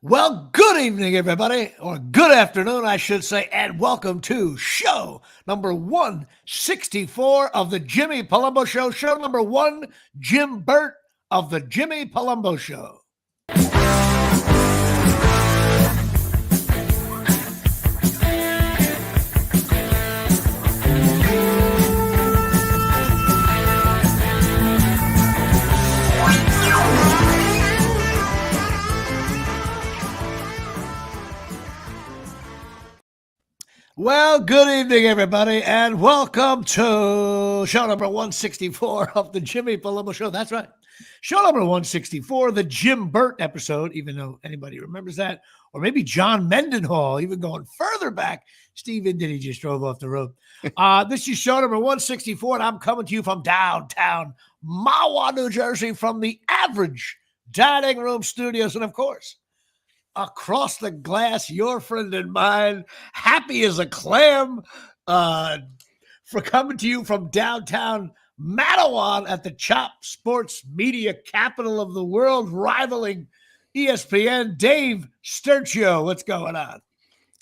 Well, good evening, everybody, or good afternoon, I should say, and welcome to show number 164 of the Jimmy Palumbo Show. Show number one, Jim Burt of the Jimmy Palumbo Show. Well, good evening, everybody, and welcome to show number 164 of the Jimmy Palumbo Show. That's right. Show number 164, the Jim Burt episode, even though anybody remembers that, or maybe John Mendenhall, even going further back. Steve Indy just drove off the road. This is show number 164, and I'm coming to you from downtown Mahwah, New Jersey, from the Average Dining Room Studios, and of course, across the glass, your friend and mine, happy as a clam, for coming to you from downtown Mattawan at the CHOP Sports Media capital of the world, rivaling ESPN, Dave Sturcio. What's going on?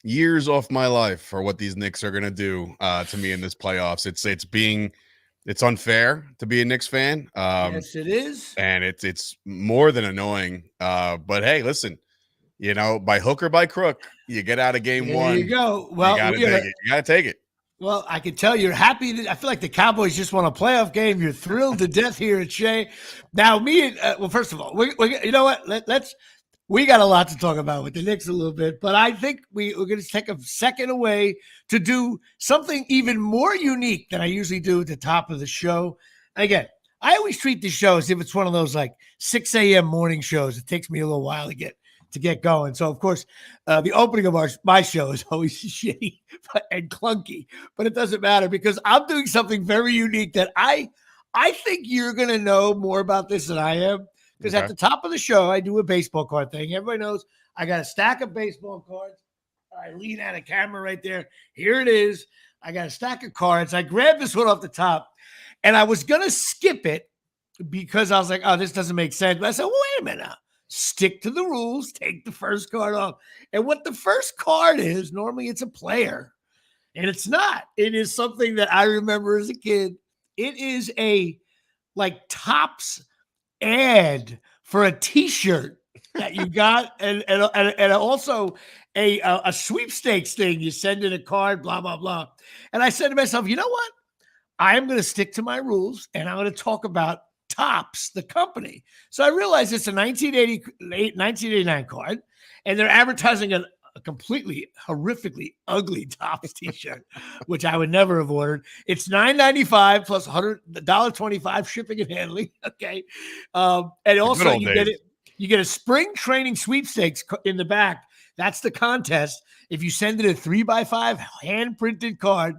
Years off my life for what these Knicks are going to do to me in this playoffs. It's unfair to be a Knicks fan. Yes, it is. And it's more than annoying. But hey, listen, you know, by hook or by crook, you get out of game one. There you go. Well, you got to take it. Well, I can tell you're happy. I feel like the Cowboys just won a playoff game. You're thrilled to death here at Shea. Now, well, first of all, you know what? We got a lot to talk about with the Knicks a little bit, but I think we're going to take a second away to do something even more unique than I usually do at the top of the show. Again, I always treat the show as if it's one of those like 6 a.m. morning shows. It takes me a little while to get going. So, of course, the opening of my show is always shitty and clunky, but it doesn't matter because I'm doing something very unique that I think you're going to know more about this than I am. Because at the top of the show, I do a baseball card thing. Everybody knows I got a stack of baseball cards. I lean at a camera right there. Here it is. I got a stack of cards. I grabbed this one off the top, and I was going to skip it because I was like, oh, this doesn't make sense. But I said, well, wait a minute now. Stick to the rules. Take the first card off. And what the first card is, normally it's a player. And it's not. It is something that I remember as a kid. It is a Topps ad for a T-shirt that you got, and also a sweepstakes thing. You send in a card, blah, blah, blah. And I said to myself, you know what? I am going to stick to my rules, and I'm going to talk about Topps, the company. So I realized it's a 1989 card, and they're advertising a completely horrifically ugly Topps T-shirt, which I would never have ordered. It's $9.95 plus $125 shipping and handling. Okay, and also you get a spring training sweepstakes in the back. That's the contest. If you send it a 3x5 hand printed card.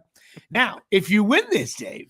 Now, if you win this, Dave,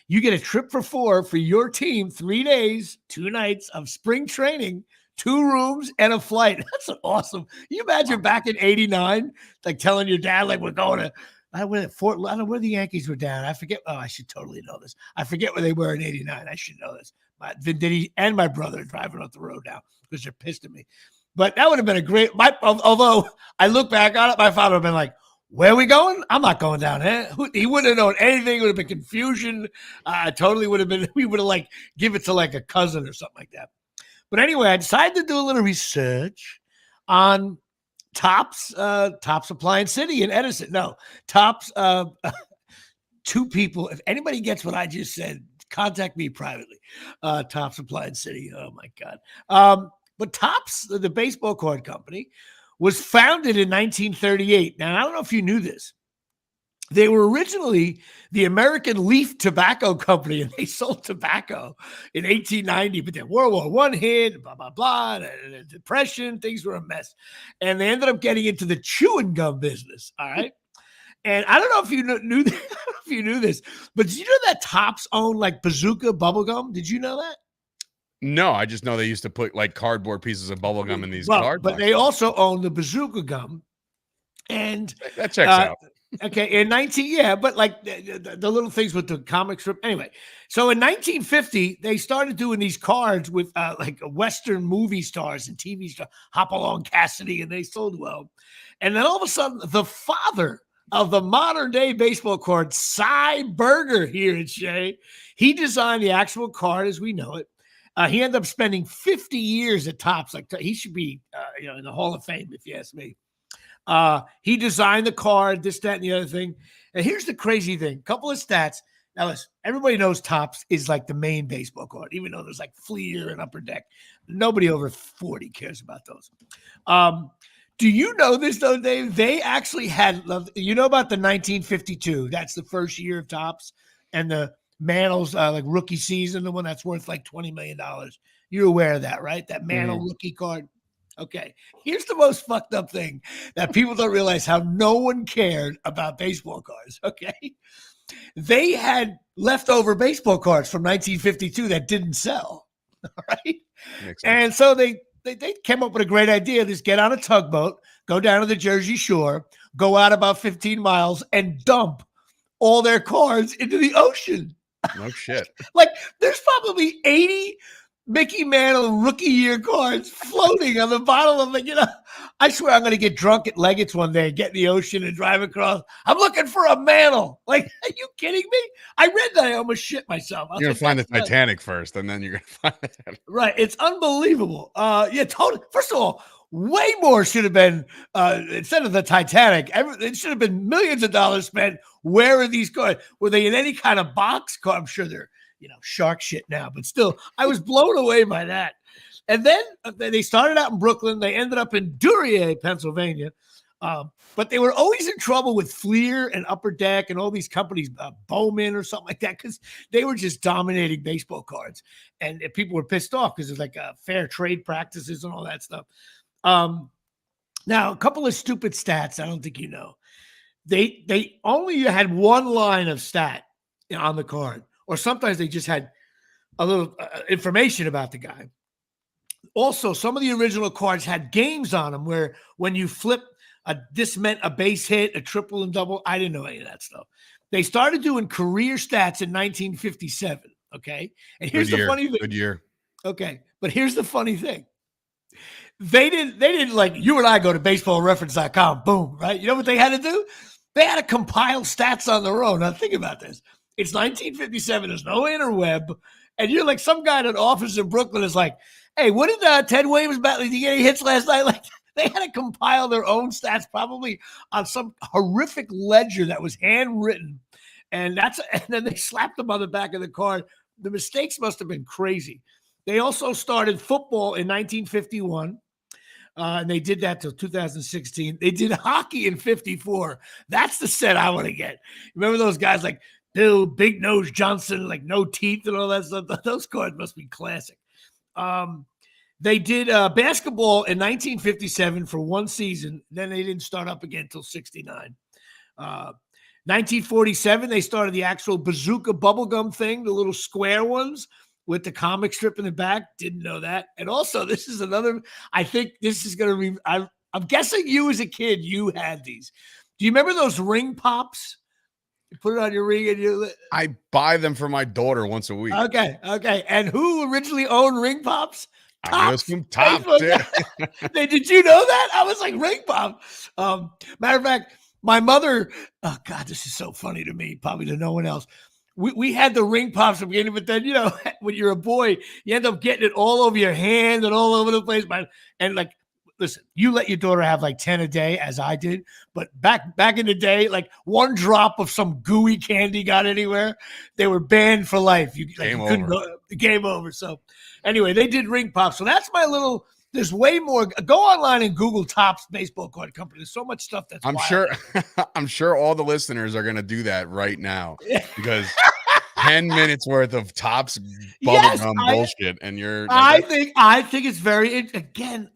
you get a trip for 4 for your team, 3 days, 2 nights of spring training, 2 rooms, and a flight. That's awesome. You imagine back in '89, like telling your dad, like, we're going to, I don't know where the Yankees were down. I forget. Oh, I should totally know this. I forget where they were in '89. I should know this. Vinny and my brother are driving off the road now because they're pissed at me. But that would have been a great, although I look back on it, my father would have been like, where are we going? I'm not going down there. He wouldn't have known anything. It would have been confusion. Totally would have been, we would have give it to a cousin or something like that. But anyway, I decided to do a little research on Topps Appliance City in Edison. No, Topps, 2 people. If anybody gets what I just said, contact me privately. Topps Appliance City. Oh, my God. But Topps, the baseball card company, was founded in 1938. Now, I don't know if you knew this. They were originally the American Leaf Tobacco Company, and they sold tobacco in 1890. But then World War I hit, blah, blah, blah, and depression, things were a mess. And they ended up getting into the chewing gum business, all right? And I don't know if you knew this, but did you know that Topps owned Bazooka bubble gum? Did you know that? No, I just know they used to put cardboard pieces of bubble gum in these card boxes. But they also own the Bazooka gum. And that checks out. Okay, in 19, yeah, but like the little things with the comic strip. Anyway, so in 1950, they started doing these cards with like Western movie stars and TV stars, Hopalong Cassidy, and they sold well. And then all of a sudden, the father of the modern day baseball card, Cy Berger here in Shea, he designed the actual card as we know it. He ended up spending 50 years at Topps. Like he should be, in the Hall of Fame, if you ask me. He designed the card, this, that, and the other thing. And here's the crazy thing. Couple of stats. Now, listen, everybody knows Topps is like the main baseball card, even though there's like Fleer and Upper Deck. Nobody over 40 cares about those. Do you know this, though, Dave? They actually had, you know about the 1952. That's the first year of Topps. And the Mantle's like rookie season, the one that's worth like $20 million. You're aware of that, right? That Mantle rookie card. Okay, here's the most fucked up thing that people don't realize how no one cared about baseball cards, okay? They had leftover baseball cards from 1952 that didn't sell, all right? And so they came up with a great idea. Just get on a tugboat, go down to the Jersey Shore, go out about 15 miles, and dump all their cards into the ocean. No shit. Like, there's probably 80 Mickey Mantle rookie year cards floating on the bottom of it. I swear I'm going to get drunk at Leggett's one day, get in the ocean and drive across. I'm looking for a Mantle. Like, are you kidding me? I read that. I almost shit myself. You're going to find the Titanic first, and then you're going to find it. Right. It's unbelievable. Yeah, totally. First of all, way more should have been, instead of the Titanic, it should have been millions of dollars spent. Where are these cards? Were they in any kind of box? I'm sure they're, shark shit now, but still, I was blown away by that. And then they started out in Brooklyn. They ended up in Duryea, Pennsylvania. But they were always in trouble with Fleer and Upper Deck and all these companies, Bowman or something like that, because they were just dominating baseball cards. And people were pissed off because it's like fair trade practices and all that stuff. Now, a couple of stupid stats I don't think you know. They only had one line of stat on the card. Or sometimes they just had a little information about the guy. Also, some of the original cards had games on them where when you flip, this meant a base hit, a triple and double. I didn't know any of that stuff. They started doing career stats in 1957, okay? And here's the funny thing. Good year. Okay, but here's the funny thing. They didn't like you and I go to baseballreference.com, boom, right? You know what they had to do? They had to compile stats on their own. Now, think about this. It's 1957. There's no interweb. And you're like some guy in an office in Brooklyn is like, hey, what did Ted Williams bat? Did he get any hits last night? Like, they had to compile their own stats probably on some horrific ledger that was handwritten. And then they slapped them on the back of the card. The mistakes must have been crazy. They also started football in 1951. And they did that till 2016. They did hockey in 54. That's the set I want to get. Remember those guys like Bill Big Nose Johnson, like no teeth and all that stuff? Those cards must be classic. They did basketball in 1957 for one season. Then they didn't start up again until 69. 1947, they started the actual bazooka bubblegum thing, the little square ones with the comic strip in the back. Didn't know that. And also, this is another, I think this is going to be, I'm guessing you as a kid, you had these. Do you remember those ring pops? You put it on your ring and I buy them for my daughter once a week. Okay. And who originally owned ring pops? Topps. Topps. Did you know that? I was like, ring pop. Matter of fact, my mother, oh God, this is so funny to me, probably to no one else. We had the ring pops from the beginning, but then, when you're a boy, you end up getting it all over your hand and all over the place. And like, listen, you let your daughter have like 10 a day as I did, but back in the day, like one drop of some gooey candy got anywhere, they were banned for life. Game over. So anyway, they did ring pops. So that's my little, there's way more. Go online and Google Topps baseball card company. There's so much stuff that's I'm sure all the listeners are going to do that right now because 10 minutes worth of Topps bubblegum bullshit. And I think it's very, again,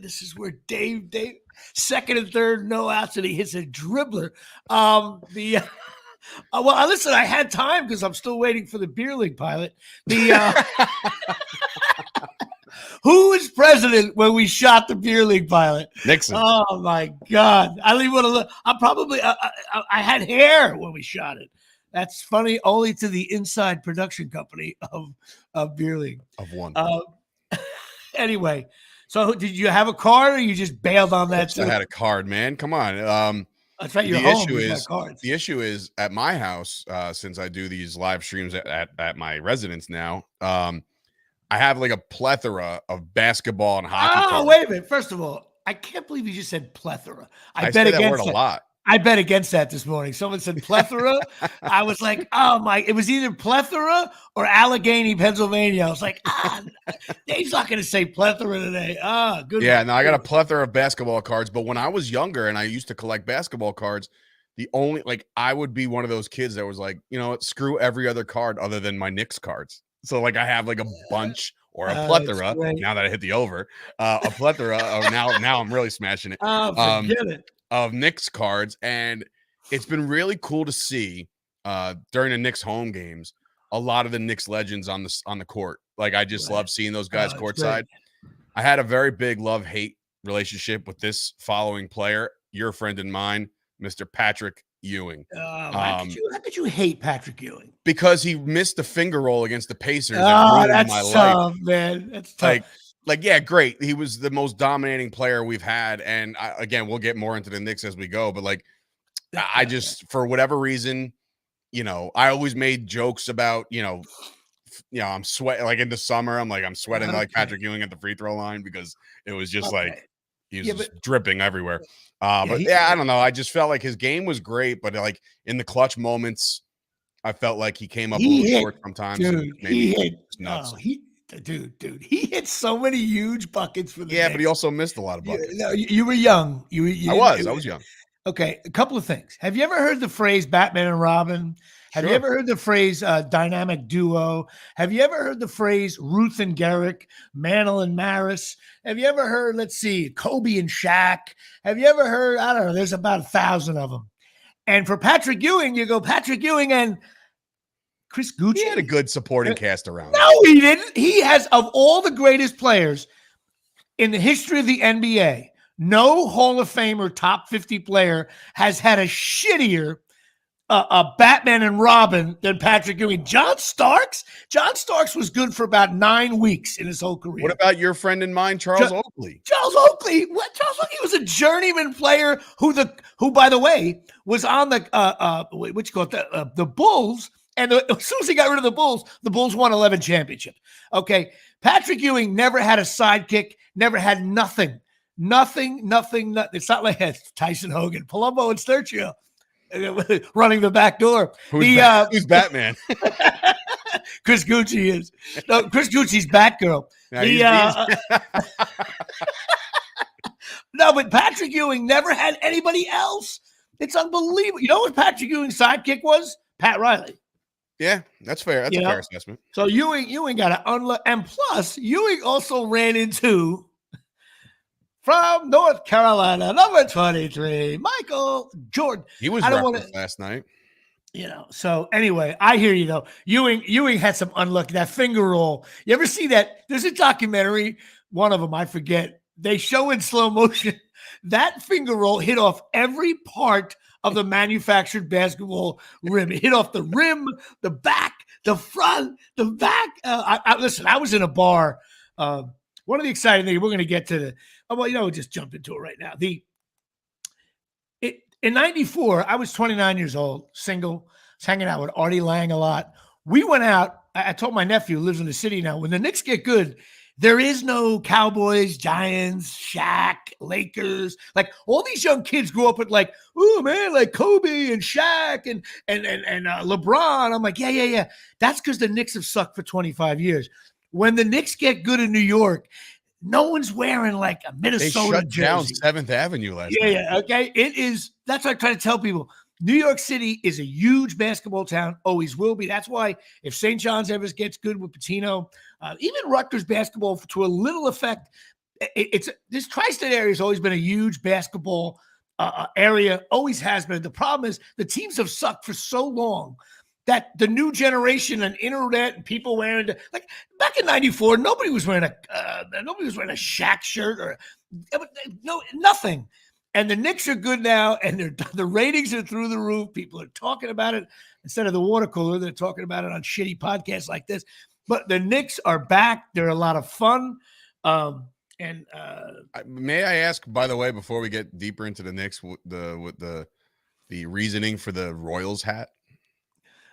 this is where Dave, second and third, no outs, and he hits a dribbler. Well, listen, I had time because I'm still waiting for the beer league pilot. Who was president when we shot the beer league pilot? Nixon. Oh my God! I don't even want to look. I had hair when we shot it. That's funny only to the inside production company of beer league of one. Anyway, so did you have a card or you just bailed on that too? I had a card, man. Come on. That's right. You're the home. issue You got is cards. the issue is at my house, since I do these live streams at my residence now. I have like a plethora of basketball and hockey. Oh, wait a minute. First of all, I can't believe you just said plethora. I bet say against that word a lot. I bet against that this morning. Someone said plethora. I was like, oh my, it was either plethora or Allegheny, Pennsylvania. I was like, Dave's not going to say plethora today. Good. Yeah, no, I got a plethora of basketball cards. But when I was younger and I used to collect basketball cards, I would be one of those kids that was like, you know what, screw every other card other than my Knicks cards. So like I have like a bunch or a plethora. Now that I hit the over, a plethora. Now I'm really smashing it. Forget it. Of Knicks cards, and it's been really cool to see during the Knicks home games a lot of the Knicks legends on the court. Like I just love seeing those guys courtside. I had a very big love-hate relationship with this following player, your friend and mine, Mr. Patrick Ewing. How could you hate Patrick Ewing? Because he missed the finger roll against the Pacers. That's my tough, life. Man. That's tough. Yeah, great. He was the most dominating player we've had. And again, we'll get more into the Knicks as we go. But I just, for whatever reason, I always made jokes about, I'm sweating like in the summer. I'm sweating like Patrick Ewing at the free throw line because it was just like he was just dripping everywhere. I don't know. I just felt like his game was great, but like in the clutch moments, I felt like he came up a little short sometimes. Dude, he hit nuts. Dude, he hit so many huge buckets for the Knicks. But he also missed a lot of buckets. You were young. I was young. Okay, a couple of things. Have you ever heard the phrase Batman and Robin? Have you ever heard the phrase dynamic duo? Have you ever heard the phrase Ruth and Garrick, Mantle and Maris? Have you ever heard, let's see, Kobe and Shaq? Have you ever heard, I don't know, there's about 1,000 of them. And for Patrick Ewing, you go Patrick Ewing and Chris Gucci. He had a good supporting cast around. No, he didn't. He has, of all the greatest players in the history of the NBA, no Hall of Fame or top 50 player has had a shittier Batman and Robin than Patrick Ewing. John Starks was good for about 9 weeks in his whole career. What about your friend and mine, Charles Oakley? Charles Oakley was a journeyman player who, by the way, was on the the Bulls. And as soon as he got rid of the Bulls won 11 championships. Okay. Patrick Ewing never had a sidekick, never had nothing. Nothing. It's not like Tyson Hogan, Palumbo and Sturgio running the back door. Who's Batman? Chris Gucci is. No, Chris Gucci's Batgirl. No, but Patrick Ewing never had anybody else. It's unbelievable. You know what Patrick Ewing's sidekick was? Pat Riley. Yeah, that's fair. That's a fair assessment. So Ewing got an and plus Ewing also ran into from North Carolina, number 23, Michael Jordan. He was referenced last night. So anyway, I hear you though. Ewing had some unlucky, that finger roll. You ever see that? There's a documentary, one of them, I forget. They show in slow motion that finger roll hit off every part of the manufactured basketball rim. It hit off the rim, the back, the front, the back. Listen, I was in a bar. One of the exciting things, we're going to get to we'll just jump into it right now. In 94, I was 29 years old, single, was hanging out with Artie Lang a lot. We went out. I told my nephew, who lives in the city now, when the Knicks get good, there is no Cowboys, Giants, Shaq, Lakers. Like all these young kids grew up with like, oh man, like Kobe and Shaq and LeBron. I'm like, yeah. That's because the Knicks have sucked for 25 years. When the Knicks get good in New York, no one's wearing like a Minnesota jersey. They shut down 7th Avenue last night. Yeah. Okay. It is. That's what I try to tell people. New York City is a huge basketball town, always will be. That's why if St. John's ever gets good with Pitino, even Rutgers basketball to a little effect, this tri-state area has always been a huge basketball area, always has been. The problem is the teams have sucked for so long that the new generation and internet and people wearing like back in '94, nobody was wearing a Shaq shirt or no nothing. And the Knicks are good now, and the ratings are through the roof. People are talking about it instead of the water cooler. They're talking about it on shitty podcasts like this. But the Knicks are back. They're a lot of fun. May I ask, by the way, before we get deeper into the Knicks, the reasoning for the Royals hat?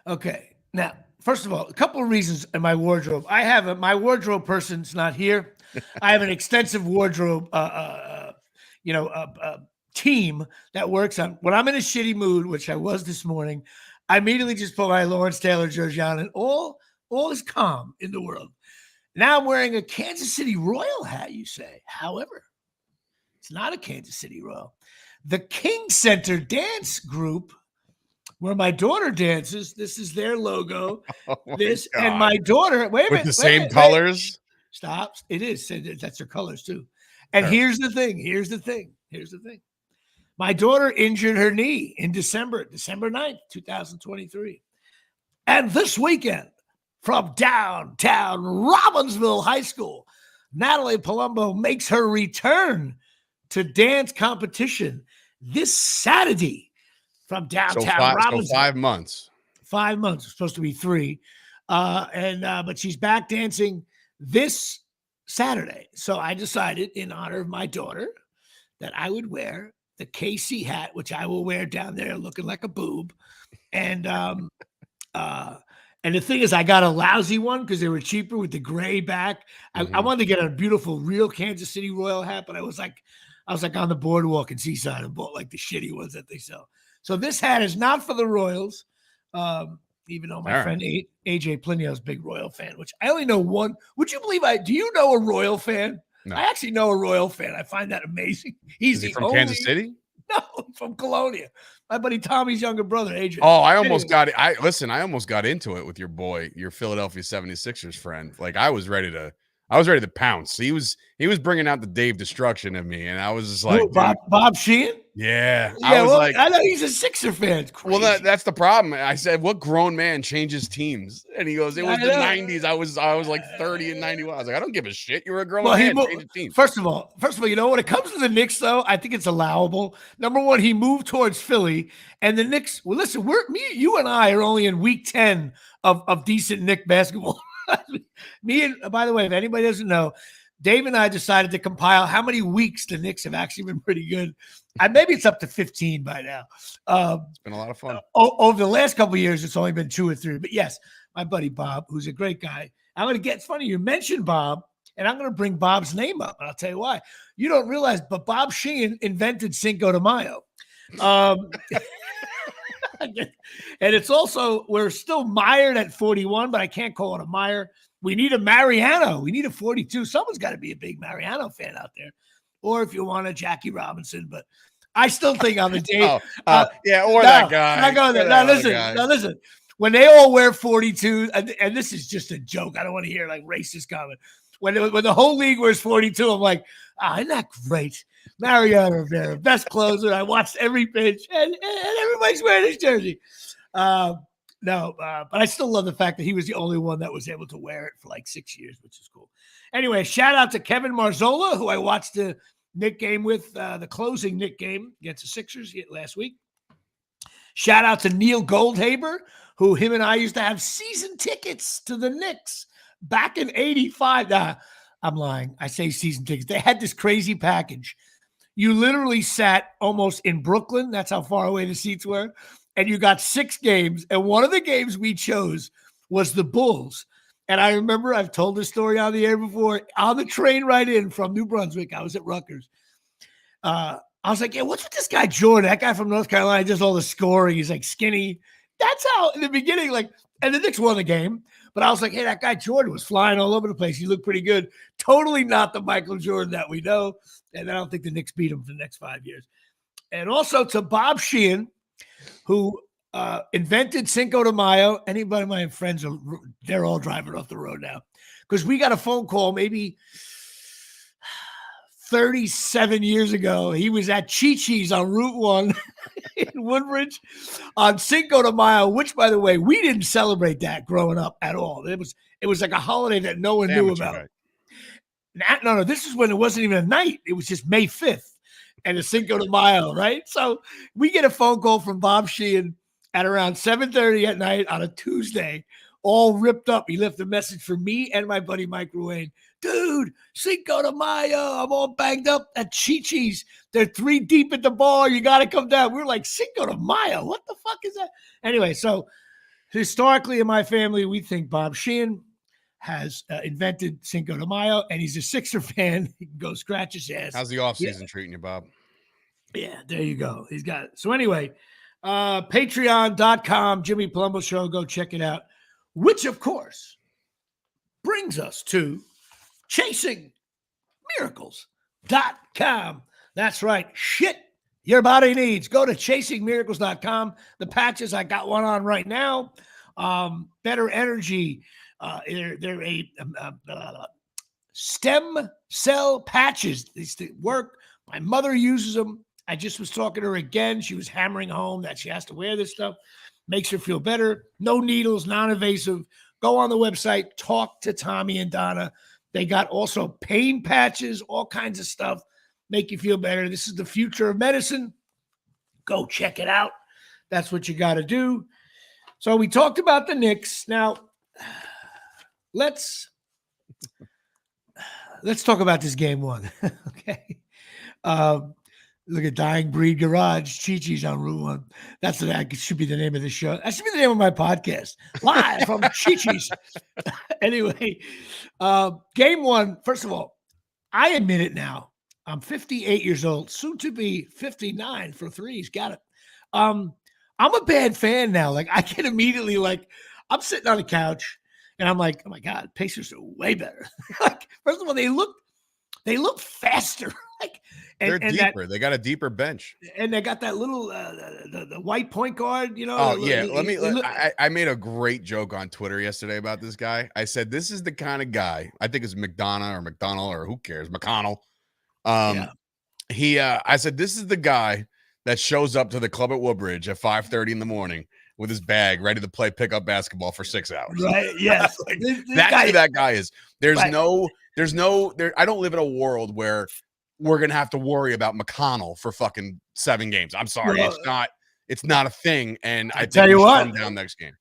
Okay. Now, first of all, a couple of reasons in my wardrobe. My wardrobe person's not here. I have an extensive wardrobe, team that works on when I'm in a shitty mood, which I was this morning. I immediately just put my Lawrence Taylor jersey on, and all is calm in the world. Now I'm wearing a Kansas City Royal hat, you say. However, it's not a Kansas City Royal. The King Center dance group, where my daughter dances, this is their logo. And my daughter, with the same colors. Stop. It is. That's their colors too. And here's the thing. My daughter injured her knee in December 9th, 2023. And this weekend, from downtown Robbinsville High School, Natalie Palumbo makes her return to dance competition this Saturday from downtown Robbinsville. So 5 months. 5 months. It's supposed to be 3. But she's back dancing this Saturday. So I decided, in honor of my daughter, that I would wear the KC hat, which I will wear down there looking like a boob. And the thing is, I got a lousy one because they were cheaper with the gray back. I wanted to get a beautiful, real Kansas City Royal hat, but I was like on the boardwalk in Seaside and bought like the shitty ones that they sell. So this hat is not for the Royals, even though my friend AJ Plinio's a big Royal fan, which I only know one. Would you believe do you know a Royal fan? No. I actually know a Royal fan. I find that amazing. Is he from Kansas City? No, from Colonia. My buddy Tommy's younger brother, AJ. Oh, I almost got it. I almost got into it with your boy, your Philadelphia 76ers friend. Like I was ready to pounce. He was bringing out the Dave Destruction in me, and I was just like, Bob Sheehan? Yeah. I know he's a Sixer fan. Well, that's the problem. I said, what grown man changes teams? And he goes, it was the 90s. I was like 30 and 91. I was like, I don't give a shit. You're a grown man. Change teams. First of all, you know, when it comes to the Knicks, though, I think it's allowable. Number one, he moved towards Philly, and the Knicks. Well, listen, you and I are only in week 10 of decent Knick basketball. By the way, if anybody doesn't know, Dave and I decided to compile how many weeks the Knicks have actually been pretty good. Maybe it's up to 15 by now. It's been a lot of fun. Over the last couple of years, it's only been 2 or 3. But yes, my buddy Bob, who's a great guy. It's funny you mentioned Bob, and I'm going to bring Bob's name up, and I'll tell you why. You don't realize, but Bob Sheehan invented Cinco de Mayo. And it's also, we're still mired at 41, but I can't call it a mire. We need a Mariano. We need a 42. Someone's got to be a big Mariano fan out there. Or if you want a Jackie Robinson, but I still think on the day. That guy. Not going there. Now listen. When they all wear 42, and this is just a joke. I don't want to hear like racist comment. When the whole league wears 42, I'm like, isn't that great? Mariano Rivera, best closer. I watched every pitch, and everybody's wearing his jersey. But I still love the fact that he was the only one that was able to wear it for like 6 years, which is cool. Anyway, shout out to Kevin Marzola, who I watched the Knick game with, the closing Knick game against the Sixers last week. Shout out to Neil Goldhaber, who him and I used to have season tickets to the Knicks back in 85. Nah, I'm lying. I say season tickets. They had this crazy package. You literally sat almost in Brooklyn. That's how far away the seats were. And you got 6 games. And one of the games we chose was the Bulls. And I remember I've told this story on the air before. On the train right in from New Brunswick, I was at Rutgers. I was like, yeah, what's with this guy Jordan? That guy from North Carolina does all the scoring. He's like skinny. That's how in the beginning, and the Knicks won the game. But I was like, hey, that guy Jordan was flying all over the place. He looked pretty good. Totally not the Michael Jordan that we know. And I don't think the Knicks beat him for the next 5 years. And also to Bob Sheehan, who invented Cinco de Mayo. Anybody of my friends, they're all driving off the road now. Because we got a phone call maybe 37 years ago. He was at Chi-Chi's on Route 1. in Woodbridge on Cinco de Mayo, which, by the way, we didn't celebrate that growing up at all. It was like a holiday that no one knew about. No, this is when it wasn't even a night. It was just May 5th and a Cinco de Mayo, right? So we get a phone call from Bob Sheehan at around 7:30 at night on a Tuesday, all ripped up. He left a message for me and my buddy Mike Ruane. Dude, Cinco de Mayo, I'm all banged up at Chi-Chi's. They're 3 deep at the bar. You got to come down. We were like, Cinco de Mayo? What the fuck is that? Anyway, so historically in my family, we think Bob Sheehan has invented Cinco de Mayo, and he's a Sixer fan. He can go scratch his ass. How's the offseason treating you, Bob? Yeah, there you go. He's got it. So anyway, patreon.com, Jimmy Palumbo Show. Go check it out. Which, of course, brings us to chasingmiracles.com. That's right. Shit your body needs. Go to chasingmiracles.com. The patches, I got one on right now. Better energy. They're a stem cell patches. These work. My mother uses them. I just was talking to her again. She was hammering home that she has to wear this stuff. Makes her feel better. No needles, non-invasive. Go on the website. Talk to Tommy and Donna. They got also pain patches, all kinds of stuff. Make you feel better. This is the future of medicine. Go check it out. That's what you got to do. So we talked about the Knicks. Now, let's talk about this game one. Okay. Look at Dying Breed Garage, Chi-Chi's on Route 1. That should be the name of the show. That should be the name of my podcast. Live from Chi-Chi's. Anyway, game one, first of all, I admit it now. I'm 58 years old, soon to be 59 for threes. Got it. I'm a bad fan now. Like, I can immediately, I'm sitting on the couch and I'm like, oh my God, Pacers are way better. Like, first of all, they look faster. They're deeper. They got a deeper bench, and they got that little the white point guard. You know. Oh yeah. I made a great joke on Twitter yesterday about this guy. I said this is the kind of guy. I think it's McDonough or who cares, McConnell. I said this is the guy that shows up to the club at Woodbridge at 5:30 in the morning with his bag ready to play pickup basketball for 6 hours. Right. Yes. That's who that guy is. There's no. I don't live in a world where we're going to have to worry about McConnell for fucking 7 games. I'm sorry. Well, it's not a thing. And I tell you what, down next game.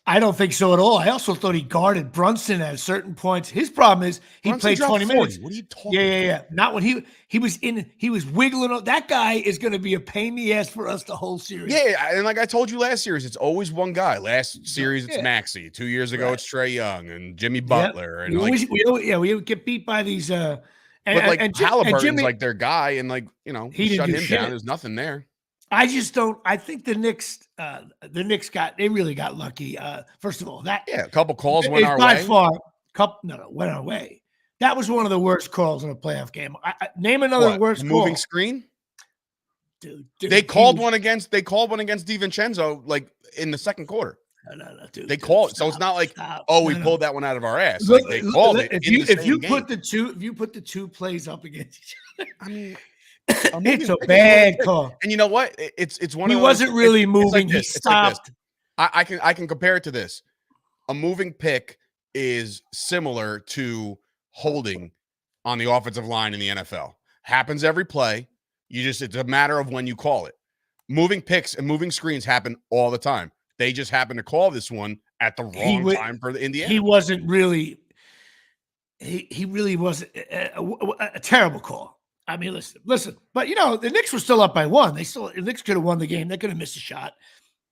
I don't think so at all. I also thought he guarded Brunson at certain points. His problem is he played 20 minutes. What are you talking about? Yeah. Not when he was wiggling. That guy is going to be a pain in the ass for us the whole series. Yeah. And like I told you last series, it's always one guy. Last series, it's Maxey. 2 years ago, it's Trae Young and Jimmy Butler. Yep. And we get beat by these, Halliburton's like their guy, and he shut him shit. down. There's nothing there. I just don't. I think the Knicks really got lucky. First of all, a couple calls went our way. Went our way. That was one of the worst calls in a playoff game. Name another worst call. Moving screen. Dude, they called one against DiVincenzo in the second quarter. No, dude. They called, stop, so it's not like stop. we pulled that one out of our ass. They called it. If you put the two plays up against each other, I mean, it's a bad call. And you know what? It's one. He wasn't really moving. He stopped. I can compare it to this. A moving pick is similar to holding on the offensive line in the NFL. Happens every play. It's a matter of when you call it. Moving picks and moving screens happen all the time. They just happened to call this one at the wrong time for the Indiana. He wasn't really. He really wasn't a terrible call. I mean, listen. But the Knicks were still up by 1. The Knicks could have won the game. They could have missed a shot.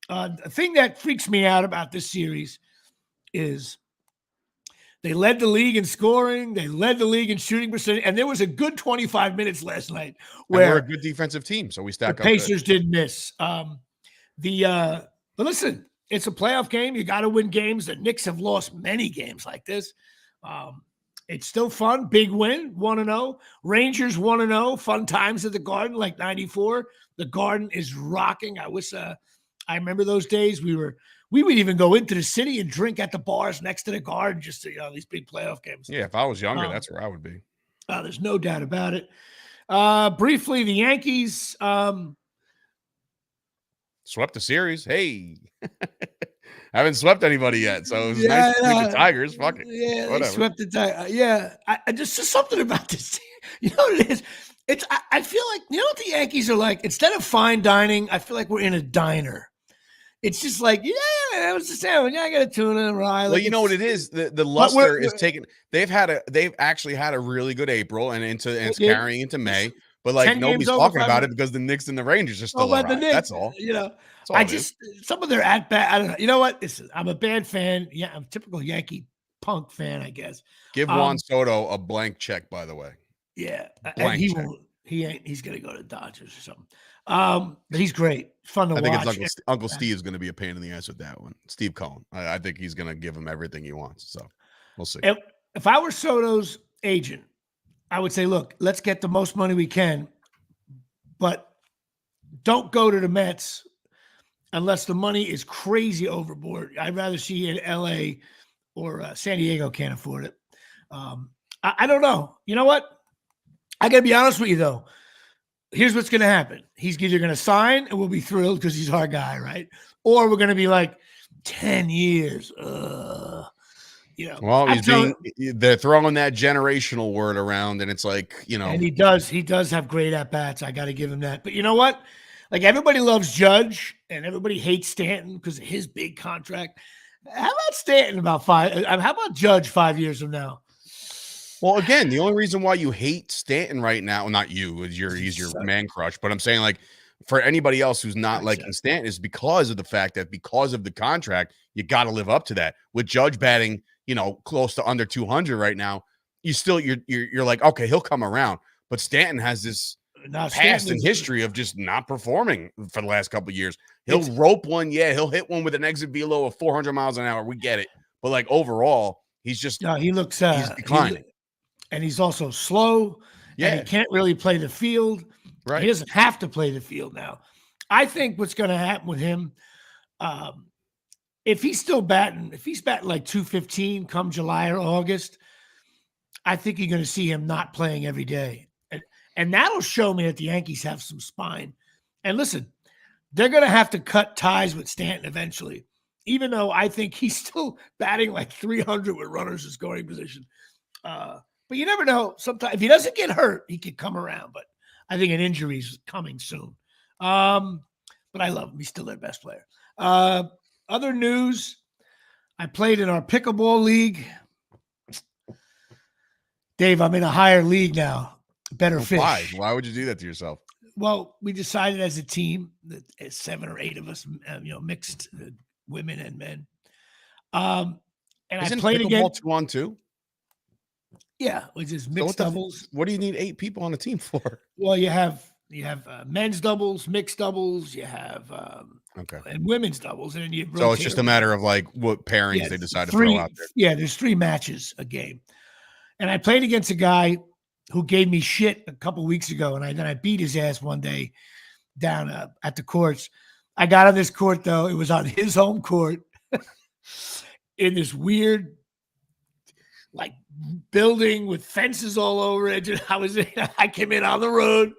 The thing that freaks me out about this series is they led the league in scoring. They led the league in shooting percentage, and there was a good 25 minutes last night where we're a good defensive team, so we stack up. The Pacers didn't miss. But listen, it's a playoff game. You got to win games. The Knicks have lost many games like this. It's still fun. Big win, 1-0. Rangers 1-0. Fun times at the Garden, like 94. The Garden is rocking. I wish I remember those days. We would even go into the city and drink at the bars next to the Garden, just to, these big playoff games. Yeah, if I was younger, that's where I would be. There's no doubt about it. Briefly, the Yankees. Swept the series. Hey, haven't swept anybody yet, so it was nice Yeah, to beat the Tigers. Fuck it, yeah, they whatever. swept the Tigers. Yeah, I just something about this. You know what it is? I feel like, you know what the Yankees are like? Instead of fine dining, I feel like we're in a diner. It's just like, yeah, that was the sandwich. Yeah, I got a tuna and rye. Well, Like, you know what it is. The but luster is taken. They've actually had a really good April, and it's did carrying into May. But like 10 games nobody's over talking about 500. it because the Knicks and the Rangers are Oh, still about the alive. Knicks, That's all. you know. That's all I it is. just some of their at bat. I don't know. You know what? I'm a bad fan. Yeah, I'm a typical Yankee punk fan, I guess. Give Juan Soto a blank check, by the way. Yeah, and Blank he check. won't. He ain't. He's gonna go to Dodgers or something. But he's great. Fun to I think watch. it's Uncle Steve's going to be a pain in the ass with that one. Steve Cohen. I think he's going to give him everything he wants. So we'll see. If I were Soto's agent, I would say, look, let's get the most money we can, but don't go to the Mets unless the money is crazy overboard. I'd rather see in LA or San Diego can't afford it. I don't know. You know what? I got to be honest with you, though. Here's what's going to happen. He's either going to sign and we'll be thrilled because he's our guy, right? Or we're going to be like, 10 years. You know, well, they're throwing that generational word around, and it's like, you know. And he does have great at-bats. I got to give him that. But you know what? Like, everybody loves Judge, and everybody hates Stanton because of his big contract. How about Stanton about 5? How about Judge 5 years from now? Well, again, the only reason why you hate Stanton right now, not you, he's your man crush, but I'm saying, like, for anybody else who's not liking Stanton is because of the fact that because of the contract, you got to live up to that. With Judge batting, you know, close to under 200 right now, you're like, okay, he'll come around. But Stanton has this past and history of just not performing for the last couple of years. He'll rope one, he'll hit one with an exit velo of 400 miles an hour. We get it, but like overall, he's just he's declining. And he's also slow. Yeah. And he can't really play the field. Right. He doesn't have to play the field now. I think what's going to happen with him, if he's batting like 215 come July or August, I think you're going to see him not playing every day. And that'll show me that the Yankees have some spine. And listen, they're going to have to cut ties with Stanton eventually, even though I think he's still batting like 300 with runners in scoring position. But you never know. Sometimes if he doesn't get hurt, he could come around. But I think an injury is coming soon. But I love him. He's still their best player. Other news, I played in our pickleball league. Dave, I'm in a higher league now. Better fish. Why would you do that to yourself? Well, we decided as a team, that 7 or 8 of us, mixed women and men. And isn't I played again 2-on-2? Yeah, which is mixed doubles. What do you need 8 people on a team for? Well, you have men's doubles, mixed doubles, you have and women's doubles, and you. So it's just a matter of like what pairings they decide to throw out there. Yeah, there's 3 matches a game, and I played against a guy who gave me shit a couple weeks ago, and then I beat his ass one day down at the courts. I got on this court though; it was on his home court in this weird, like, building with fences all over it. I came in on the road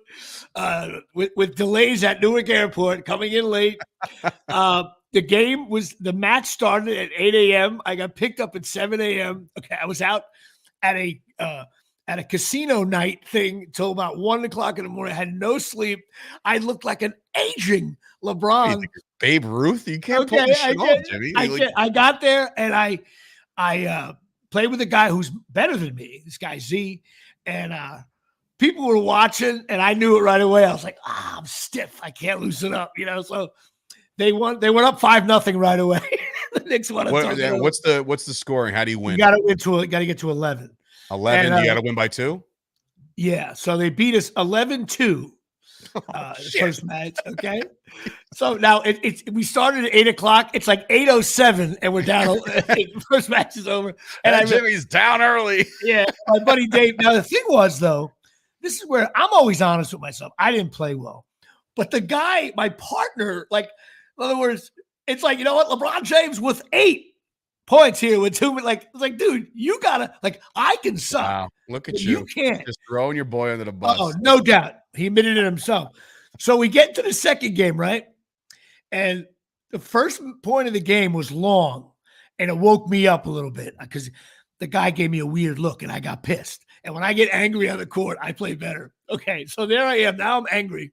with delays at Newark Airport, coming in late. The match started at 8 a.m. I got picked up at 7 a.m. Okay, I was out at a casino night thing till about 1 o'clock in the morning. I had no sleep. I looked like an aging LeBron. Babe Ruth? You can't pull this shit off, Jimmy. I got there and I played with a guy who's better than me, this guy Z, and people were watching, and I knew it right away. I was like, I'm stiff. I can't loosen up, So they went up 5-0 right away. The Knicks won. What's the scoring? How do you win? You got to get to 11. 11. You got to win by 2. Yeah. So they beat us 11-2. First match. Okay. So now we started at 8 o'clock. It's like 8:07, and we're down. First match is over, and Jimmy's down early. Yeah, my buddy Dave. Now the thing was, though, this is where I'm always honest with myself. I didn't play well, but the guy, my partner, like, in other words, it's like, you know what, LeBron James with 8 points here with 2. Like, it's like, dude, you gotta, like, I can suck. Wow, look at you. You can't. Just throwing your boy under the bus. Oh, no doubt. He admitted it himself. So we get to the second game, right? And the first point of the game was long, and it woke me up a little bit because the guy gave me a weird look, and I got pissed. And when I get angry on the court, I play better. Okay, so there I am. Now I'm angry.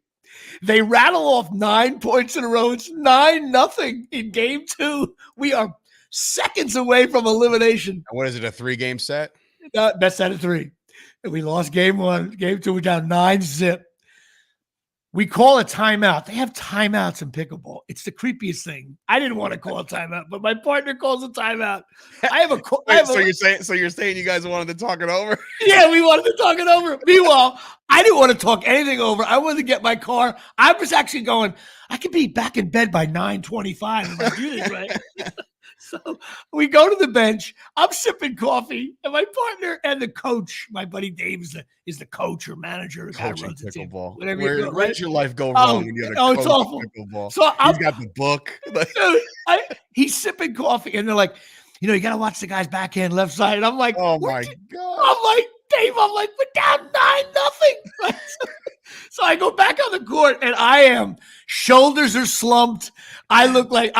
They rattle off 9 points in a row. It's 9-0 in game 2. We are seconds away from elimination. What is it, a 3-game set? Best out of 3. And we lost game 1. Game 2, we're down 9-0. We call a timeout. They have timeouts in pickleball. It's the creepiest thing. I didn't want to call a timeout, but my partner calls a timeout. So you're saying you guys wanted to talk it over? Yeah, we wanted to talk it over. Meanwhile, I didn't want to talk anything over. I wanted to get my car. I was actually going, I could be back in bed by 9:25 if I do this right. So we go to the bench. I'm sipping coffee, and my partner and the coach, my buddy Dave, is the coach or manager. Coaching pickleball. Where's your life go wrong when you have a coach it's awful. Pickleball? So he's got the book. Dude, he's sipping coffee, and they're like, you got to watch the guy's backhand left side. And I'm like, oh my God. I'm like, Dave, we're down 9-0. So I go back on the court, and shoulders are slumped. I look like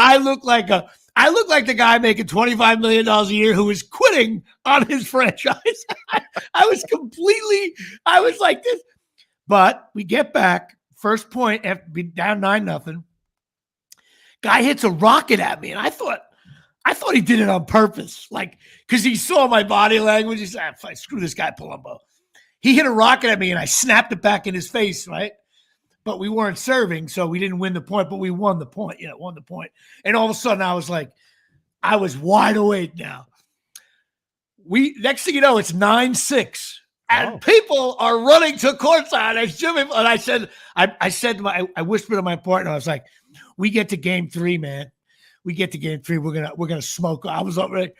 the guy making $25 million a year who is quitting on his franchise. I was like this. But we get back. First point, after being down 9-0. Guy hits a rocket at me, and I thought he did it on purpose. Because he saw my body language. He said, screw this guy, Palumbo. He hit a rocket at me, and I snapped it back in his face, right? But we weren't serving, so we didn't win the point, but we won the point. Won the point. And all of a sudden, I was wide awake now. Next thing you know, it's 9-6. And people are running to courtside. As Jimmy, and I whispered to my partner, I was like, we get to game 3, man. We get to game 3. We're gonna smoke. I was up ready.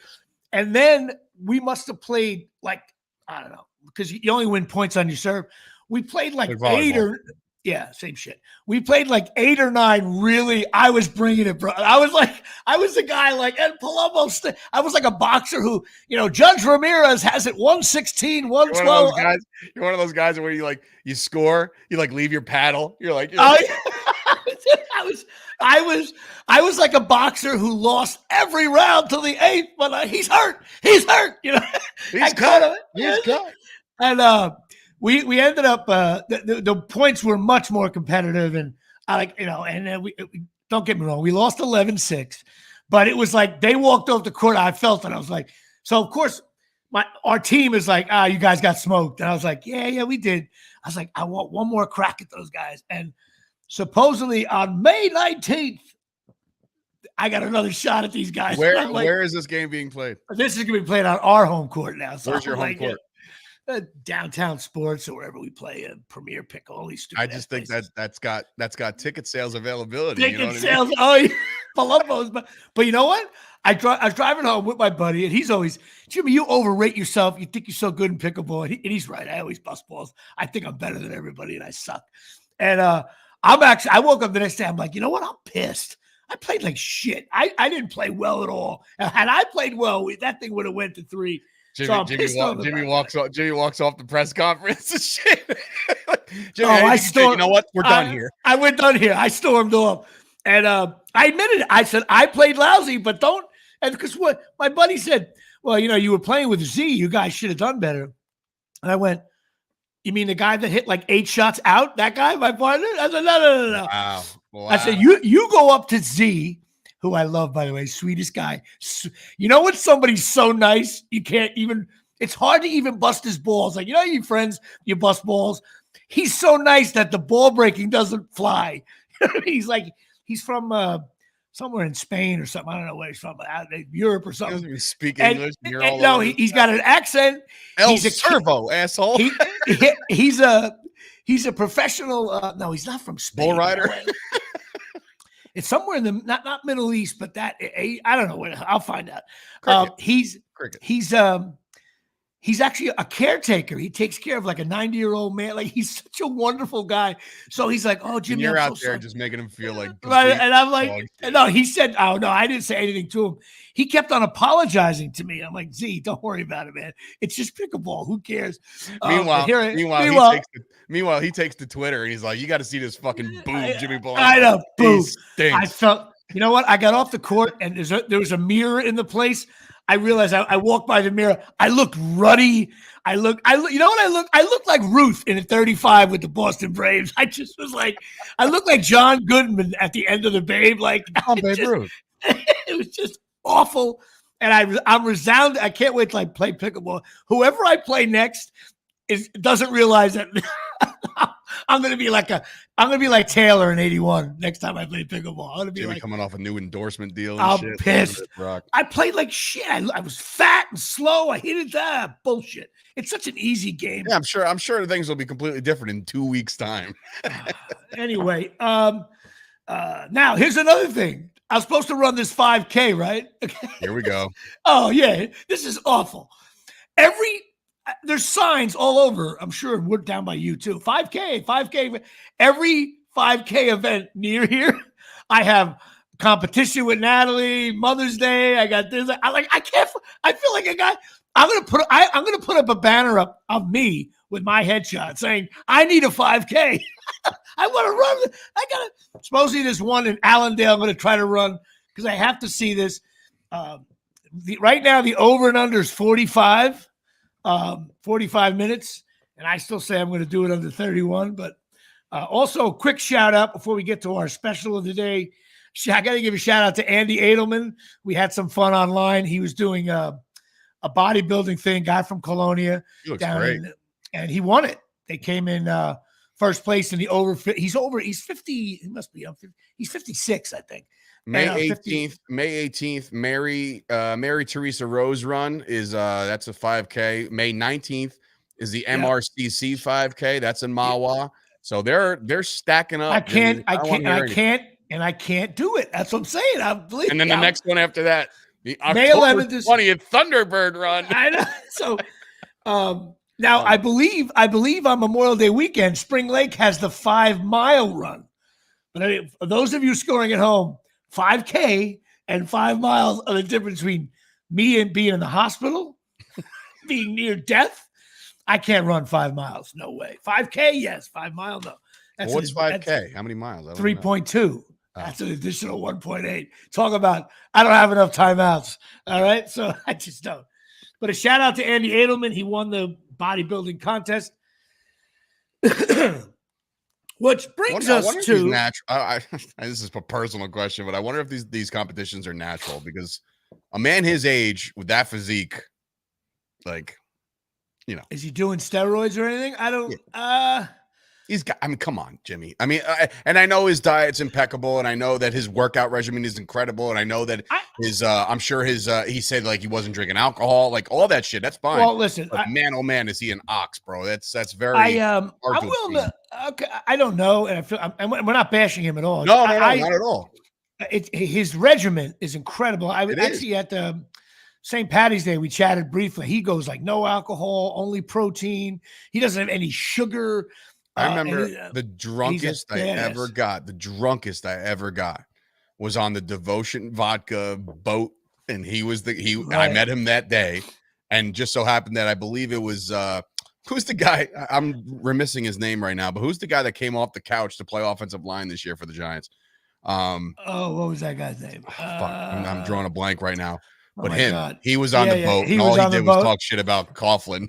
And then we must have played I don't know, because you only win points on your serve. We played 8 same shit. We played 8 or 9. Really, I was bringing it, bro. I was the guy Ed Palumbo. I was like a boxer who, Judge Ramirez has it 116, 112. You're one of those guys where you score, you leave your paddle. You're like, I was like a boxer who lost every round till the 8th, but he's hurt. He's hurt. He's cut. And we ended up the points were much more competitive, and we don't get me wrong, we lost 11-6, but it was like they walked off the court. I felt it. I was like, so of course our team is like, you guys got smoked, and I was like, yeah, we did. I was like, I want one more crack at those guys, and supposedly on May 19th, I got another shot at these guys. Where is this game being played? This is going to be played on our home court now. So where's your home court? Downtown Sports or wherever we play a Premier Pick. All these stupid. I just think that's got ticket sales availability. Ticket sales. I mean? Palumbo's. But you know what? I was driving home with my buddy, and he's always, Jimmy, you overrate yourself. You think you're so good in pickleball. And he's right. I always bust balls. I think I'm better than everybody, and I suck. And I woke up the next day. I'm like, you know what? I'm pissed. I played like shit. I didn't play well at all. Had I played well, that thing would have went to 3. Jimmy walks off the press conference and shit. Jimmy, you know what? We're done here. We're done here. I stormed off. And I admitted it. I said, I played lousy, but don't. And because what my buddy said, well, you were playing with Z. You guys should have done better. And I went, you mean the guy that hit 8 shots out? That guy, my partner? I said, no. Wow. I said, you go up to Z, who I love, by the way, sweetest guy. You know when somebody's so nice, you can't even, it's hard to even bust his balls. You friends, you bust balls. He's so nice that the ball breaking doesn't fly. He's from somewhere in Spain or something. I don't know where he's from, but Europe or something. He doesn't even speak English. No, he's got an accent. He's a servo, asshole. He's a professional. No, he's not from Spain. Bull rider. It's somewhere in the not Middle East, but I don't know where. I'll find out. He's actually a caretaker. He takes care of a 90-year-old man. He's such a wonderful guy. So he's like, oh, Jimmy, you're out there just making him feel like. Right, and I'm like, no. He said, oh no, I didn't say anything to him. He kept on apologizing to me. I'm like, Z, don't worry about it, man. It's just pickleball. Who cares? Meanwhile, Meanwhile, he takes to Twitter and he's like, "You got to see this fucking boob, Jimmy Palumbo. I know, He boob. I stinks." felt. You know what? I got off the court and there was a mirror in the place. I realized I walked by the mirror. I looked ruddy. You know what I look? I looked like Ruth in a 35 with the Boston Braves. I just was like, I looked like John Goodman at the end of the Babe. Like, Babe Ruth. It was just awful. And I'm resounded. I can't wait till I play pickleball. Whoever I play next doesn't realize that I'm gonna be like Taylor in '81 next time I play pickleball. I'm gonna be Jimmy like coming off a new endorsement deal. And I'm shit. pissed. I played like shit. I was fat and slow. I hated that bullshit. It's such an easy game. Yeah, I'm sure things will be completely different in 2 weeks' time. Anyway, now here's another thing. I was supposed to run this 5K, right? Here we go. Oh yeah, this is awful. There's signs all over. I'm sure we're down by you too. 5K. Every 5K event near here, I have competition with Natalie. Mother's Day. I got this. I can't. I feel like a guy. I'm gonna put up a banner up of me with my headshot saying I need a 5K. I want to run. I gotta. Supposedly there's one in Allendale. I'm gonna try to run because I have to see this. Right now the over and under is 45 minutes, and I still say I'm going to do it under 31. But also, a quick shout out before we get to our special of the day. I got to give a shout out to Andy Edelman. We had some fun online. He was doing a bodybuilding thing, guy from Colonia. He looks great. And he won it. They came in first place in the over. He's 50. He must be. He's 56, I think. May 18th, Mary Teresa Rose run is that's a 5K. May 19th is the MRCC 5K. That's in Mawa. So they're stacking up. I can't do it. That's what I'm saying. I believe. And then the next one after that, the May 11th 20th Thunderbird run. I know. So now I believe on Memorial Day weekend, Spring Lake has the 5-mile run. But for those of you scoring at home, 5K and 5 miles are the difference between me and being in the hospital, being near death. I can't run 5 miles. No way. 5K, yes. 5 miles, no. What's 5K? How many miles? 3.2. That's an additional 1.8. Talk about, I don't have enough timeouts. All right. So I just don't. But a shout out to Andy Edelman. He won the bodybuilding contest. Which brings us to this is a personal question, but I wonder if these competitions are natural because a man his age with that physique, like, you know, is he doing steroids or anything? I don't. Yeah. I mean, come on, Jimmy. I mean, and I know his diet's impeccable, and I know that his workout regimen is incredible, and I know that I'm sure he said like he wasn't drinking alcohol, like all that shit. That's fine. Well, listen, but man, oh man, is he an ox, bro? That's very. I'm willing to. Okay, I don't know, and I feel we're not bashing him at all. No, not at all. His regimen is incredible. I was actually at the St. Patty's Day. We chatted briefly. He goes like no alcohol, only protein. He doesn't have any sugar. I remember the drunkest I ever got. The drunkest I ever got was on the Devotion Vodka boat, and I met him that day, and just so happened that I believe it was who's the guy? I'm remissing his name right now, but who's the guy that came off the couch to play offensive line this year for the Giants? What was that guy's name? I'm drawing a blank right now. But he was on the boat, and all he did was talk shit about Coughlin.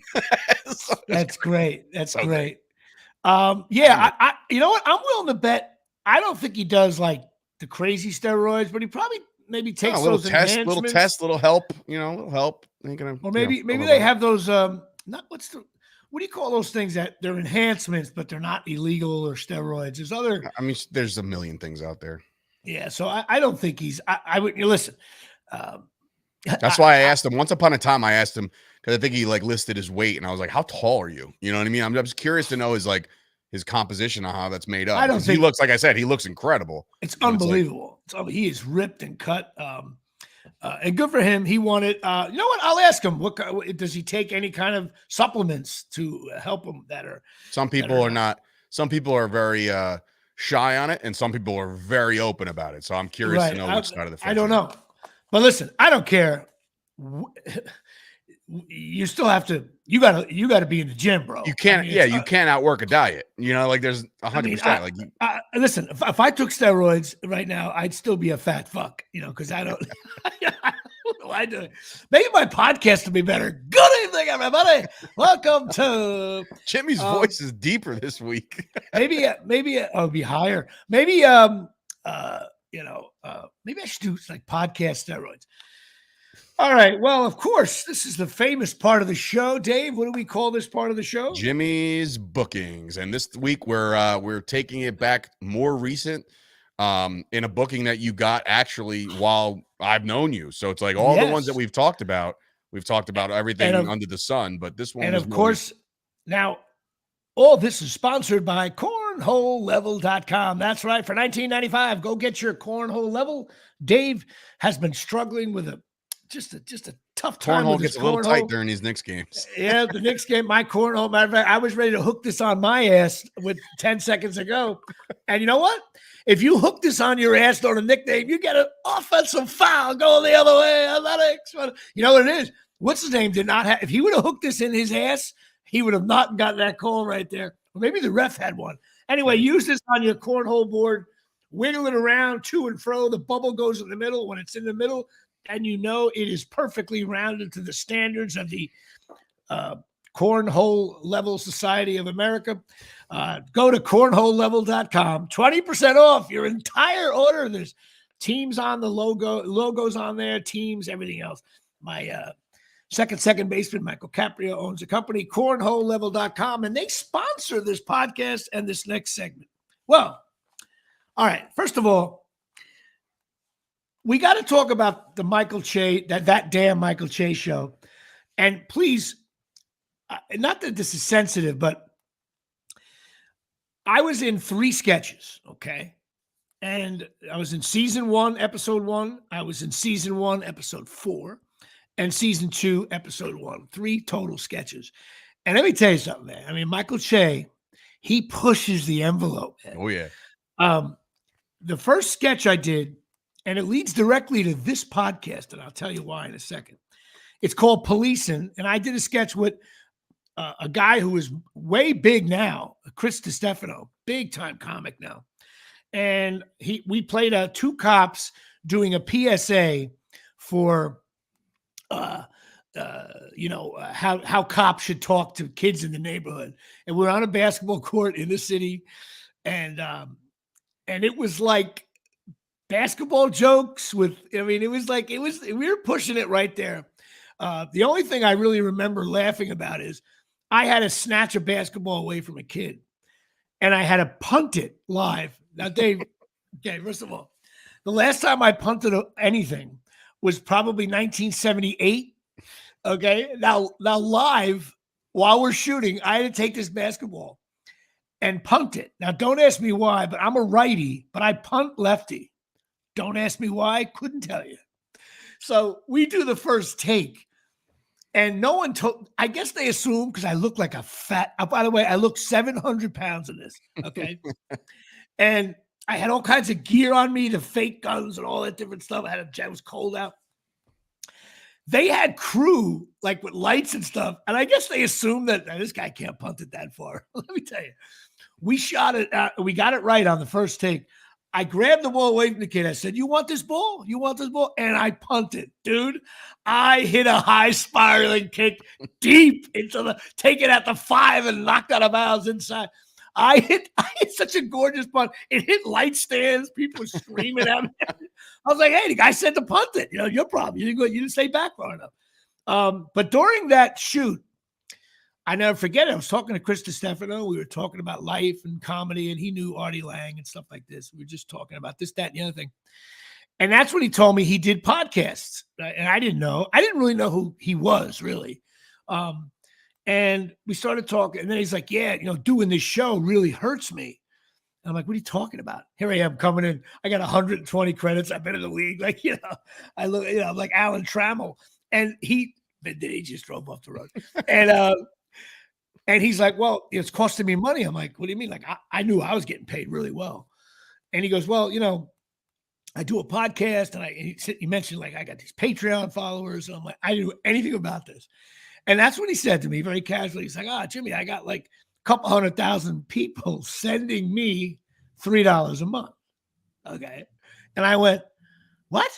That's great. That's great. I you know what? I'm willing to bet. I don't think he does like the crazy steroids, but he probably maybe takes little those test, enhancements. little help, little help. Or maybe they have those. What do you call those things that they're enhancements, but they're not illegal or steroids? There's other. I mean, there's a million things out there. Yeah, so I don't think he's. I would listen. That's why I asked him. Once upon a time, I asked him because I think he like listed his weight, and I was like, "How tall are you?" You know what I mean? I'm just curious to know his composition on how that's made up. I don't think he looks, like I said, he looks incredible. It's unbelievable. He is ripped and cut, and good for him. He won it. You know what? I'll ask him. What does he take? Any kind of supplements to help him? Some people are not. Some people are very shy on it, and some people are very open about it. So I'm curious to know which side of the fence. I don't know. But listen, I don't care. you still have to. You gotta be in the gym, bro. You can't. You can't outwork a diet. Like there's 100%. Like listen, if I took steroids right now, I'd still be a fat fuck. Because I don't. I do. Maybe my podcast will be better. Good evening, everybody. Welcome to Jimmy's voice is deeper this week. maybe it'll be higher. Maybe maybe I should do like podcast steroids. All right. Well, of course, this is the famous part of the show. Dave, what do we call this part of the show? Jimmy's bookings. And this week we're taking it back more recent in a booking that you got actually while I've known you. So it's like all the ones that we've talked about everything under the sun, but this one. And of course, now all this is sponsored by cornholelevel.com. That's right. For $19.95, go get your cornhole level. Dave has been struggling with just a tough time. Cornhole gets a little tight during these Knicks games. Yeah, the Knicks game, my cornhole. Matter of fact, I was ready to hook this on my ass with 10 seconds ago. And you know what? If you hook this on your ass on a nickname, you get an offensive foul going the other way. Athletics. You know what it is? What's his name? Did not have. If he would have hooked this in his ass, he would have not gotten that call right there. Or maybe the ref had one. Anyway, use this on your cornhole board. Wiggle it around to and fro. The bubble goes in the middle. When it's in the middle, and it is perfectly rounded to the standards of the Cornhole Level Society of America. Go to cornholelevel.com. 20% off your entire order. There's teams on the logos on there, teams, everything else. My second baseman, Michael Caprio, owns a company, cornholelevel.com, and they sponsor this podcast and this next segment. Well, all right. First of all, we got to talk about the Michael Che, that damn Michael Che show. And please, not that this is sensitive, but I was in 3 sketches, okay? And I was in season 1, episode 1. I was in season 1, episode 4. And season 2, episode 1. 3 total sketches. And let me tell you something, man. I mean, Michael Che, he pushes the envelope, man. Oh, yeah. The first sketch I did, and it leads directly to this podcast, and I'll tell you why in a second. It's called Policing, and I did a sketch with a guy who is way big now, Chris DiStefano, big-time comic now. And we played 2 cops doing a PSA for, how cops should talk to kids in the neighborhood. And we're on a basketball court in the city, and it was like basketball jokes we were pushing it right there. The only thing I really remember laughing about is I had to snatch a basketball away from a kid and I had to punt it live. Now, Dave, okay, first of all, the last time I punted anything was probably 1978. Okay. Now live while we're shooting, I had to take this basketball and punt it. Now, don't ask me why, but I'm a righty, but I punt lefty. Don't ask me why. Couldn't tell you. So we do the first take, and no one told. I guess they assumed because I look like a fat. By the way, I look 700 pounds in this. Okay, and I had all kinds of gear on me, the fake guns and all that different stuff. I was cold out. They had crew like with lights and stuff, and I guess they assumed that this guy can't punt it that far. Let me tell you, we shot it. We got it right on the first take. I grabbed the ball away from the kid. I said, "You want this ball? You want this ball?" And I punted, dude. I hit a high spiraling kick deep into take it at the 5 and knocked out of bounds inside. I hit such a gorgeous punt. It hit light stands. People were screaming at me. I was like, "Hey, the guy said to punt it. Your problem. You didn't stay back far enough." But during that shoot, I never forget it. I was talking to Chris DiStefano. We were talking about life and comedy, and he knew Artie Lang and stuff like this. We were just talking about this, that, and the other thing. And that's when he told me he did podcasts. Right? And I didn't know. I didn't really know who he was, really. And we started talking. And then he's like, "Yeah, doing this show really hurts me." And I'm like, "What are you talking about?" Here I am coming in. I got 120 credits. I've been in the league. I look, I'm like Alan Trammell. And he just drove off the road. And he's like, "Well, it's costing me money." I'm like, "What do you mean?" Like, I knew I was getting paid really well. And he goes, "Well, I do a podcast." And he mentioned, like, I got these Patreon followers. And I'm like, I didn't know anything about this. And that's what he said to me very casually. He's like, Jimmy, I got like a couple 100,000 people sending me $3 a month. Okay. And I went, what?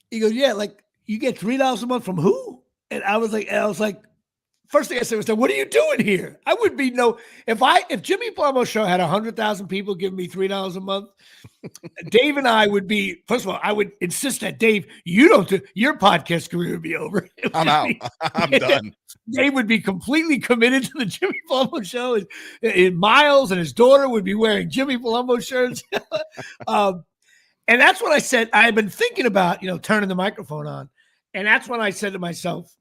He goes, yeah, like you get $3 a month from who? And I was like, first thing I said was, what are you doing here? I would be if Jimmy Palumbo Show had 100,000 people giving me $3 a month, Dave and I would be, first of all, I would insist that Dave, your podcast career would be over. I'm out. I'm done. Dave would be completely committed to the Jimmy Palumbo Show. And Miles and his daughter would be wearing Jimmy Palumbo shirts. And that's what I said. I had been thinking about, turning the microphone on. And that's when I said to myself,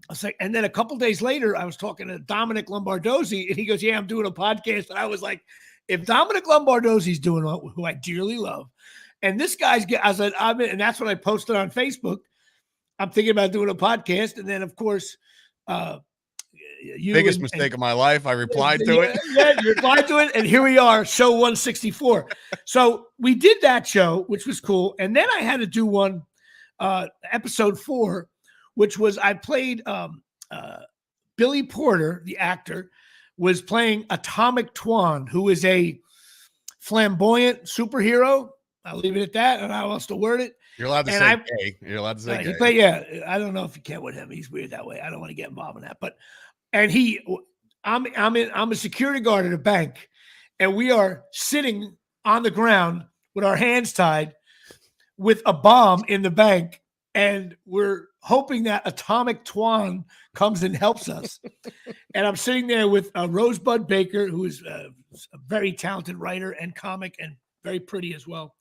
I was like, and then a couple days later, I was talking to Dominic Lombardozzi, and he goes, yeah, I'm doing a podcast. And I was like, if Dominic Lombardozzi's doing it, who I dearly love, and this guy's, I said, and that's what I posted on Facebook. I'm thinking about doing a podcast. And then, of course, biggest mistake of my life. I replied to it. Yeah, you replied to it. And here we are, show 164. So we did that show, which was cool. And then I had to do one, episode 4, which was I played Billy Porter, the actor, was playing Atomic Twan, who is a flamboyant superhero. I'll leave it at that. I don't know how else to word it. You're allowed to say gay. You're allowed to say gay. I don't know if you can with him. He's weird that way. I don't want to get involved in that. But I'm a security guard at a bank, and we are sitting on the ground with our hands tied with a bomb in the bank, and we're hoping that Atomic Twan comes and helps us. And I'm sitting there with Rosebud Baker, who is a very talented writer and comic and very pretty as well.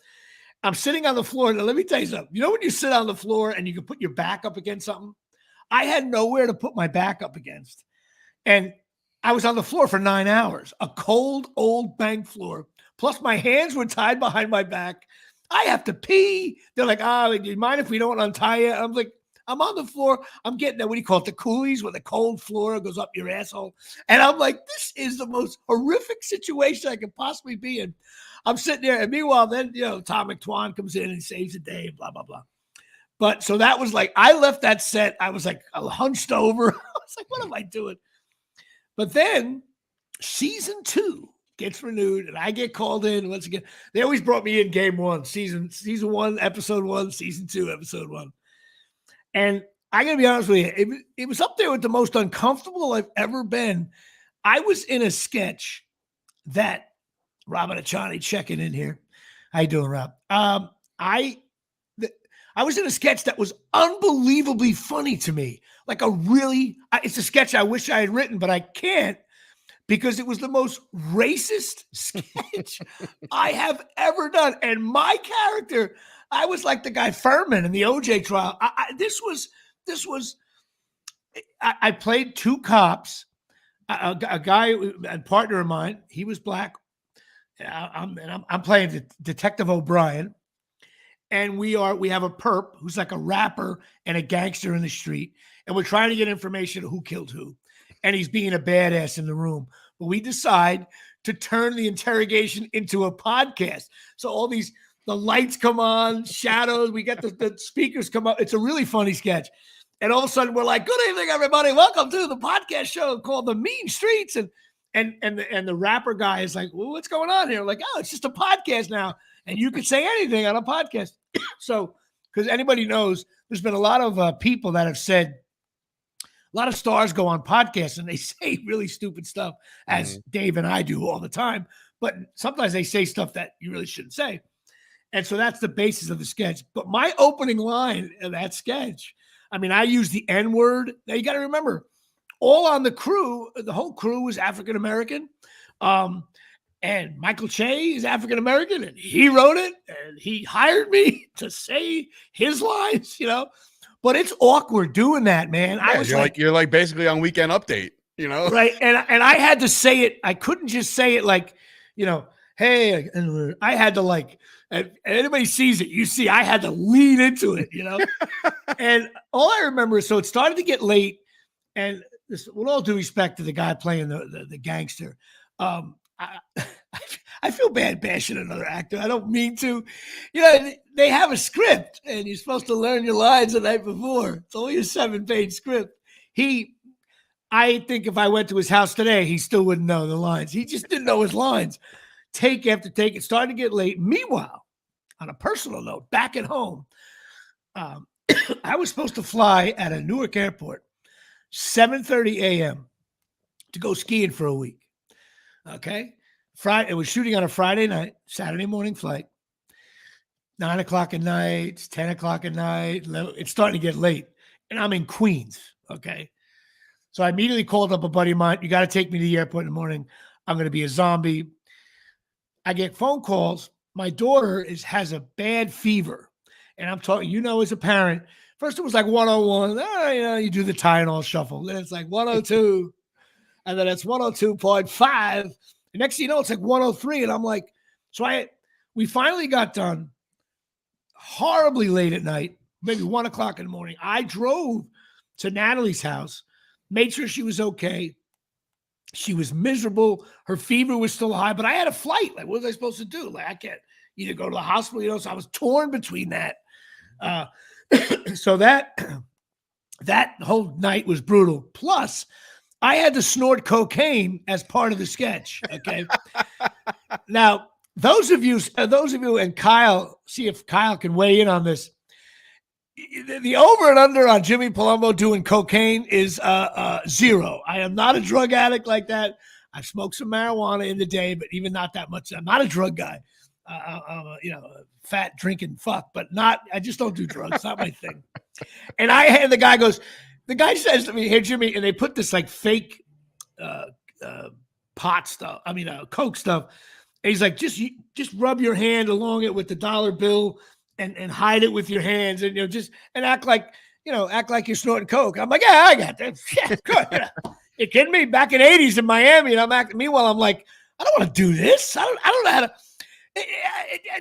I'm sitting on the floor. Now, let me tell you something. You know when you sit on the floor and you can put your back up against something? I had nowhere to put my back up against. And I was on the floor for 9 hours, a cold, old bank floor. Plus, my hands were tied behind my back. I have to pee. They're like, do you mind if we don't untie you? I'm like, I'm on the floor. I'm getting that, what do you call it, the coolies, where the cold floor goes up your asshole. And I'm like, this is the most horrific situation I could possibly be in. I'm sitting there. And meanwhile, then, Atomic Twan comes in and saves the day, blah, blah, blah. But so that was like, I left that set. I was like hunched over. I was like, what am I doing? But then season 2 gets renewed, and I get called in once again. They always brought me in game 1, season 1, episode 1, season 2, episode 1. And I got to be honest with you, it was up there with the most uncomfortable I've ever been. I was in a sketch that Robin Achani checking in here. How you doing, Rob? I was in a sketch that was unbelievably funny to me. Like it's a sketch I wish I had written, but I can't, because it was the most racist sketch I have ever done. And my character, I was like the guy Furman in the OJ trial. I played 2 cops, a guy, a partner of mine. He was black. I'm playing Detective O'Brien. And we have a perp who's like a rapper and a gangster in the street. And we're trying to get information of who killed who. And he's being a badass in the room. But we decide to turn the interrogation into a podcast. So the lights come on, shadows, we get the speakers come up. It's a really funny sketch. And all of a sudden we're like, good evening, everybody. Welcome to the podcast show called The Mean Streets. And the rapper guy is like, well, what's going on here? We're like, oh, it's just a podcast now. And you can say anything on a podcast. So, because anybody knows, there's been a lot of people that have said, a lot of stars go on podcasts and they say really stupid stuff, as Dave and I do all the time. But sometimes they say stuff that you really shouldn't say. And so that's the basis of the sketch. But my opening line of that sketch, I use the N-word. Now, you got to remember, all on the crew, the whole crew was African-American. And Michael Che is African-American, and he wrote it, and he hired me to say his lines, But it's awkward doing that, man. Yeah, you're like basically on Weekend Update, Right. And I had to say it. I couldn't just say it like, hey, I had to like, and anybody sees it, you see, I had to lean into it, And all I remember is, so it started to get late, and this, with all due respect to the guy playing the gangster, I feel bad bashing another actor. I don't mean to. They have a script, and you're supposed to learn your lines the night before. It's only a 7-page script. I think if I went to his house today, he still wouldn't know the lines. He just didn't know his lines. Take after take. It started to get late. Meanwhile, on a personal note, back at home, I was supposed to fly at a Newark airport, 7:30 a.m. to go skiing for a week. Okay? Friday, it was shooting on a Friday night, Saturday morning flight. 9 o'clock at night, 10 o'clock at night. It's starting to get late. And I'm in Queens. Okay? So I immediately called up a buddy of mine. You got to take me to the airport in the morning. I'm going to be a zombie. I get phone calls. My daughter has a bad fever. And I'm talking, as a parent, first it was like 101. You do the Tylenol shuffle. Then it's like 102. And then it's 102.5. And next thing you know, it's like 103. And I'm like, we finally got done horribly late at night, maybe 1 o'clock in the morning. I drove to Natalie's house, made sure she was okay. She was miserable. Her fever was still high, but I had a flight. Like, what was I supposed to do? Like, I can't either go to the hospital, so I was torn between that. So that whole night was brutal. Plus, I had to snort cocaine as part of the sketch. Okay. Now, those of you, and Kyle, see if Kyle can weigh in on this. The over and under on Jimmy Palumbo doing cocaine is 0. I am not a drug addict like that. I've smoked some marijuana in the day, but even not that much. I'm not a drug guy. I'm a fat drinking fuck, but I just don't do drugs. It's not my thing. And the guy says to me, "Hey, Jimmy," and they put this like fake pot stuff. Coke stuff. And he's like, just rub your hand along it with the dollar bill and hide it with your hands and act like you're snorting coke. I'm like, yeah, I got that. Yeah, good. You kidding me? Back in the 80s in Miami, and I'm acting. Meanwhile, I'm like, I don't want to do this. I don't know how to.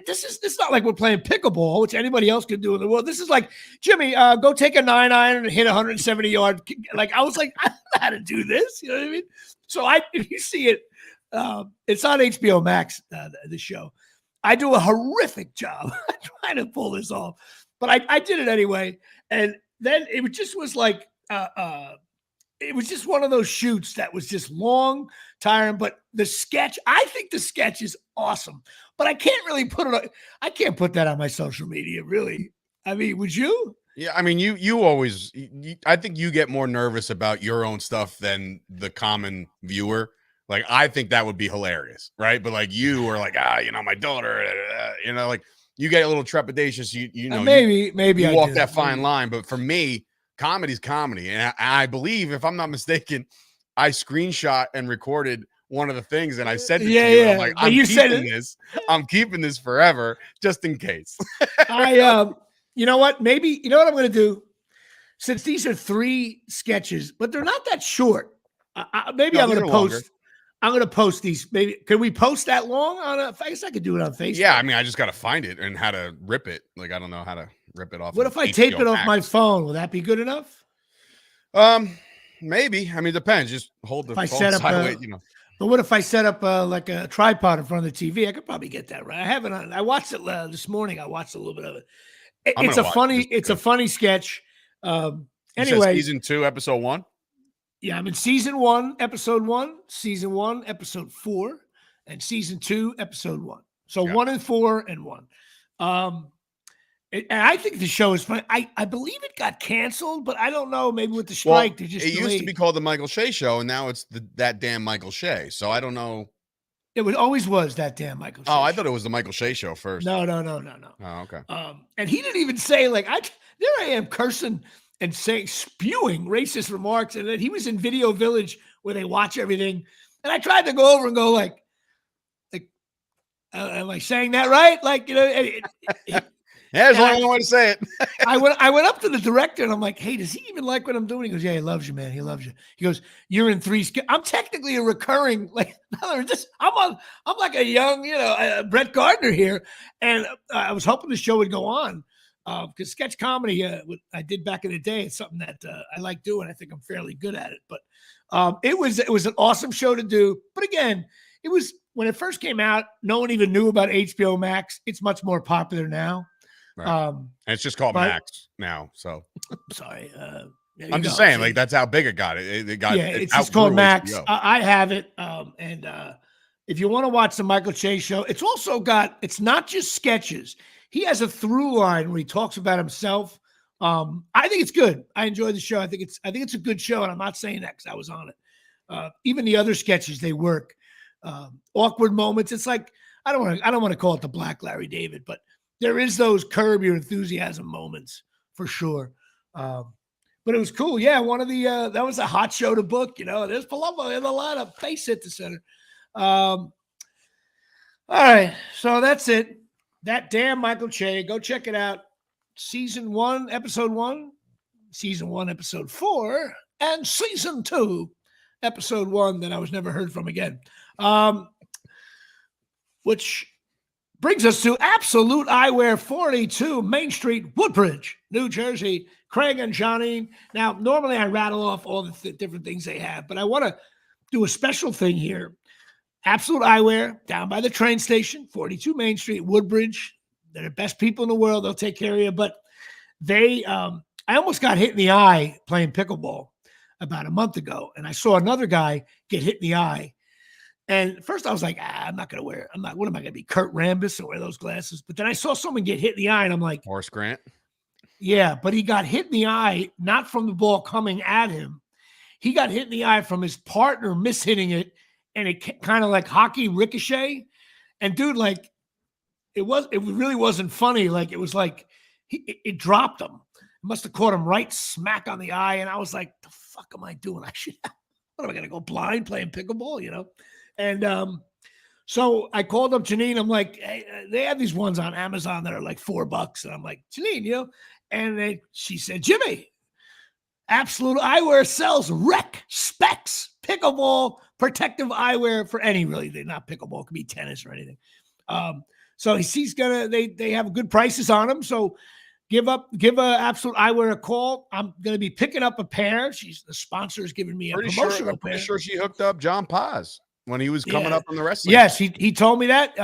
This is not like we're playing pickleball, which anybody else can do in the world. This is like, Jimmy, go take a 9-iron and hit 170 yard. Like, I was like, I don't know how to do this. You know what I mean? So if you see it, it's on HBO Max, the show. I do a horrific job trying to pull this off, but I did it anyway. And then it just was like, it was just one of those shoots that was just long, tiring. But I think the sketch is awesome, but I can't really I can't put that on my social media, really. I mean, would you? Yeah, I mean, you always, I think you get more nervous about your own stuff than the common viewer. Like, I think that would be hilarious, right? But like, you are like, my daughter, like, you get a little trepidatious. Maybe you walk that fine line. But for me, comedy's comedy, and I believe, if I'm not mistaken, I screenshot and recorded one of the things, and I said it to you. I'm like, I'm keeping this forever, just in case. You know what? Maybe you know what I'm going to do. Since these are 3 sketches, but they're not that short. Maybe I'm going to post. Longer. I'm going to post these. Maybe can we post that long on I guess I could do it on Facebook. Yeah, I mean, I just got to find it and how to rip it. Like, I don't know how to rip it off. What if I tape it off my phone? Will that be good enough? Maybe. I mean, it depends. Just hold the phone sideways, But what if I set up like a tripod in front of the TV? I could probably get that right. I haven't. I watched it this morning. I watched a little bit of it. It's a funny sketch. Anyway, season 2, episode 1. Yeah, I'm in season 1, episode 1, season 1, episode 4, and season 2, episode 1. So 1 and 4 and 1. And I think the show is funny. I believe it got canceled, but I don't know. Maybe with the strike, they just. It used to be called the Michael Shea Show, and now it's that damn Michael Shea. So I don't know. It always was that damn Michael Shea. Oh, I thought it was the Michael Shea Show first. No. Oh, okay. And he didn't even say there I am cursing and spewing racist remarks, and then he was in Video Village where they watch everything, and I tried to go over and go like, am I saying that right? Like, There's only one way to say it. I went up to the director and I'm like, hey, does he even like what I'm doing? He goes, yeah, he loves you, man. He loves you. He goes, you're in 3 I'm technically a recurring, like, I'm like a young, Brett Gardner here. And I was hoping the show would go on because sketch comedy, I did back in the day. It's something that I like doing. I think I'm fairly good at it. But it was an awesome show to do. But again, it was when it first came out, no one even knew about HBO Max. It's much more popular now. Right. And it's just called Max now. So sorry. There you I'm just go. saying, See? like, that's how big it got. It It's called outgrew Max. HBO. I have it. And if you want to watch the Michael Che show, it's also got, it's not just sketches. He has a through line where he talks about himself. I think it's good. I enjoy the show. I think it's a good show, and I'm not saying that because I was on it. Even the other sketches, they work. Awkward moments. It's like I don't want to call it the Black Larry David, but there is those Curb Your Enthusiasm moments for sure. But it was cool. Yeah, one of the that was a hot show to book. There's Palumbo in the lineup. Face hit the center. All right, so that's it. That damn Michael Che. Go check it out. Season 1, episode 1, season 1, episode 4, and season 2, episode 1 that I was never heard from again. Which brings us to Absolute Eyewear, 42 Main Street, Woodbridge, New Jersey. Craig and Johnny. Now, normally I rattle off all the different things they have, but I want to do a special thing here. Absolute Eyewear, down by the train station, 42 Main Street, Woodbridge. They're the best people in the world. They'll take care of you. But they, I almost got hit in the eye playing pickleball about a month ago, and I saw another guy get hit in the eye. And first I was like, I'm not going to wear it. What am I going to be, Kurt Rambis, and wear those glasses? But then I saw someone get hit in the eye, and I'm like, Horace Grant. Yeah, but he got hit in the eye, not from the ball coming at him. He got hit in the eye from his partner mishitting it, and it kind of like hockey ricochet. And dude, like, it really wasn't funny. Like, it was like it dropped him. It must have caught him right smack on the eye. And I was like, the fuck am I doing? What am I going to go blind playing pickleball, And so I called up Janine. I'm like, hey, they have these ones on Amazon that are like $4. And I'm like, Janine, and she said, Jimmy, Absolute Eyewear sells rec specs, pickleball, protective eyewear for any, really. They're not pickleball. It could be tennis or anything. So he's they have good prices on them. So give Absolute Eyewear a call. I'm going to be picking up a pair. The sponsor is giving me a promotional pair. Pretty sure she hooked up John Paz when he was coming up on the wrestling. Yes, he told me that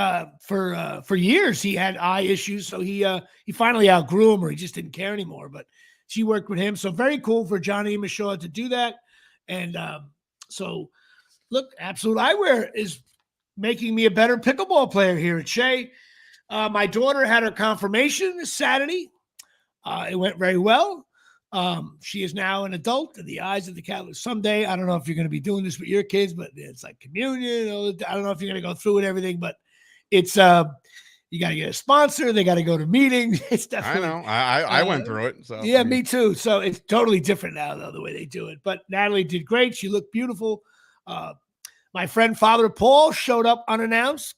for years he had eye issues. So he finally outgrew him, or he just didn't care anymore. But she worked with him. So very cool for Johnny and Michelle to do that. And so look, Absolute Eyewear is making me a better pickleball player here at Shea. My daughter had her confirmation this Saturday. It went very well. She is now an adult in the eyes of the Catholic. Someday, I don't know if you're going to be doing this with your kids, but it's like communion. I don't know if you're going to go through with everything, but it's you got to get a sponsor. They got to go to meetings. It's definitely. I know. I went through it. So yeah, me too. So it's totally different now, though, the way they do it. But Natalie did great. She looked beautiful. My friend Father Paul showed up unannounced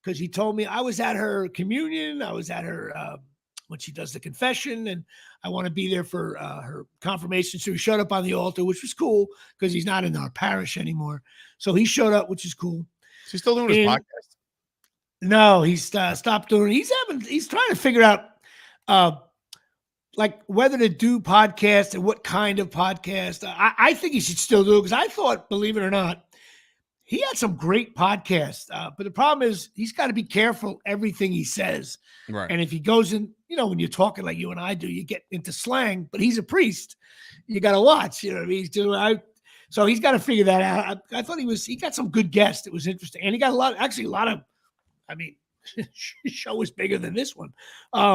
because he told me I was at her communion. I was at her when she does the confession, and I want to be there for her confirmation. So he showed up on the altar, which was cool because he's not in our parish anymore. So he showed up, which is cool. She's still doing his podcast? No, he's stopped doing. He's trying to figure out like whether to do podcast and what kind of podcast. I think he should still do it because I thought, believe it or not, he had some great podcasts. But the problem is he's got to be careful everything he says. Right. And if he goes in, when you're talking like you and I do, you get into slang, but he's a priest. You got to watch, what I mean? He's doing, so he's got to figure that out. I thought he got some good guests. It was interesting. And he got a lot of, show was bigger than this one.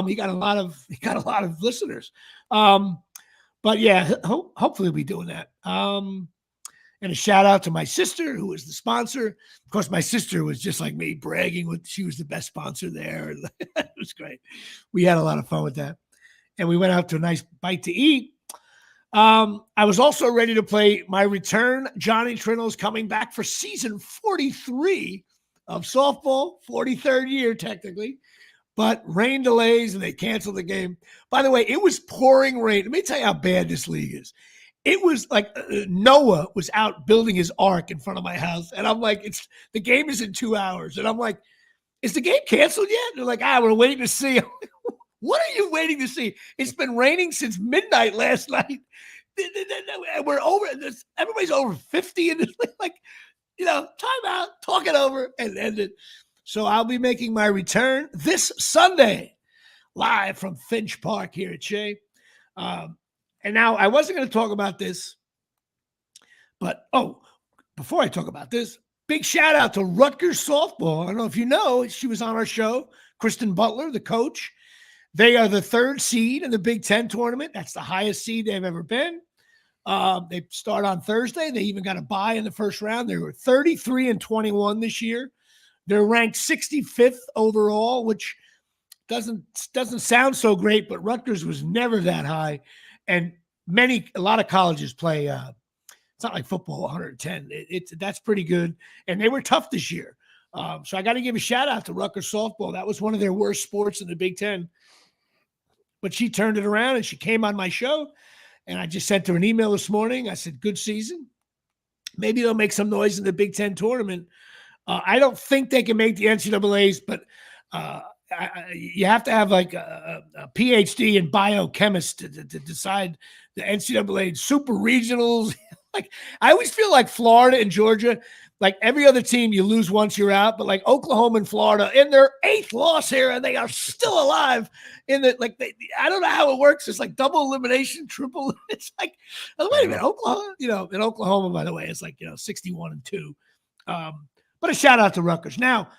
He got a lot of listeners. But yeah, hopefully we'll be doing that. And a shout out to my sister, who was the sponsor. Of course, my sister was just like me, bragging she was the best sponsor there. It was great. We had a lot of fun with that. And we went out to a nice bite to eat. I was also ready to play my return. Johnny Trinnell's coming back for season 43 of softball, 43rd year technically. But rain delays and they canceled the game. By the way, it was pouring rain. Let me tell you how bad this league is. It was like Noah was out building his ark in front of my house. And I'm like, the game is in 2 hours. And I'm like, is the game canceled yet? They're like, we're waiting to see. What are you waiting to see? It's been raining since midnight last night. We're over. Everybody's over 50. And it's like, time out, talk it over, and end it. So I'll be making my return this Sunday, live from Finch Park here at Shea. And now I wasn't going to talk about this, but before I talk about this, big shout out to Rutgers softball. I don't know if you know, she was on our show, Kristen Butler, the coach. They are the 3rd seed in the Big Ten tournament. That's the highest seed they've ever been. They start on Thursday. They even got a bye in the first round. They were 33-21 this year. They're ranked 65th overall, which doesn't sound so great, but Rutgers was never that high. And a lot of colleges play. It's not like football 110. That's pretty good. And they were tough this year. So I got to give a shout out to Rutgers softball. That was one of their worst sports in the Big Ten. But she turned it around and she came on my show. And I just sent her an email this morning. I said, good season. Maybe they'll make some noise in the Big Ten tournament. I don't think they can make the NCAAs, but you have to have like a PhD in biochemist to decide the NCAA super regionals. Like I always feel like Florida and Georgia, like every other team, you lose once, you're out. But like Oklahoma and Florida in their 8th loss here, and they are still alive. I don't know how it works. It's like double elimination, triple. It's like, oh, wait a minute, Oklahoma. In Oklahoma, by the way, it's like 61-2. But a shout out to Rutgers. Now,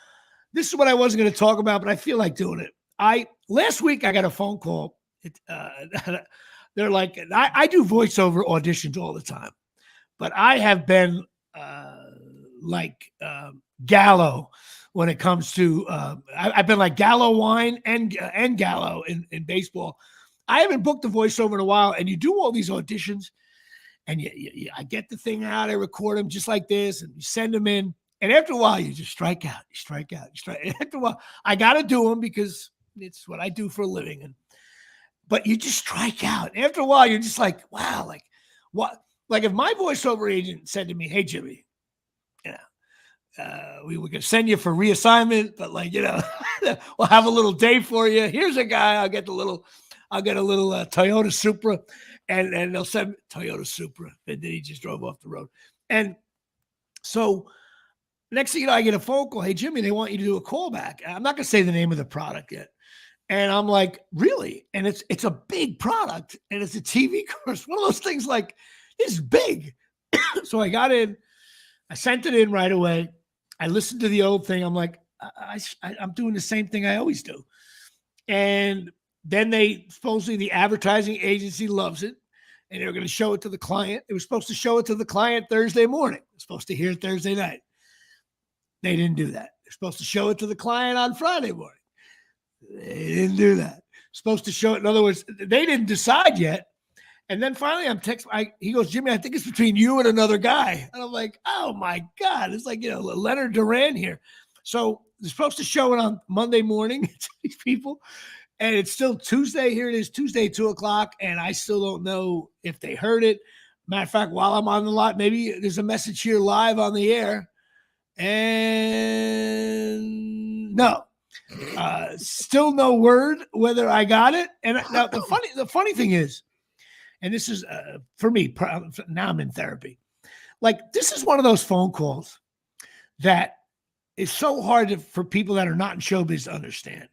this is what I wasn't going to talk about, but I feel like doing it. Last week I got a phone call. They're like, I do voiceover auditions all the time, but I have been like Gallo when it comes to I've been like Gallo wine and Gallo in baseball. I haven't booked a voiceover in a while, and you do all these auditions, and I get the thing out, I record them just like this, and you send them in. And after a while, you just strike out. And after a while, I got to do them because it's what I do for a living. But you just strike out. And after a while, you're just like, wow, like what? Like if my voiceover agent said to me, hey, Jimmy, we were going to send you for reassignment, but we'll have a little day for you. Here's a guy. I'll get a little Toyota Supra, and they'll send Toyota Supra. And then he just drove off the road. And so next thing you know, I get a phone call. Hey, Jimmy, they want you to do a callback. I'm not going to say the name of the product yet. And I'm like, really? And it's a big product, and it's a TV course. One of those things like, it's big. So I got in. I sent it in right away. I listened to the old thing. I'm like, I'm doing the same thing I always do. And then supposedly the advertising agency loves it, and they're going to show it to the client. They were supposed to show it to the client Thursday morning. They're supposed to hear it Thursday night. They didn't do that. They're supposed to show it to the client on Friday morning. They didn't do that. Supposed to show it. In other words, they didn't decide yet. And then finally I'm texting. He goes, Jimmy, I think it's between you and another guy. And I'm like, oh my God. It's like, Leonard Duran here. So they're supposed to show it on Monday morning to these people. And it's still Tuesday. Here it is, Tuesday, 2:00. And I still don't know if they heard it. Matter of fact, while I'm on the lot, maybe there's a message here live on the air. And no, still no word whether I got it. And now the funny thing is, and this is for me, now I'm in therapy. Like, this is one of those phone calls that is so hard for people that are not in showbiz to understand.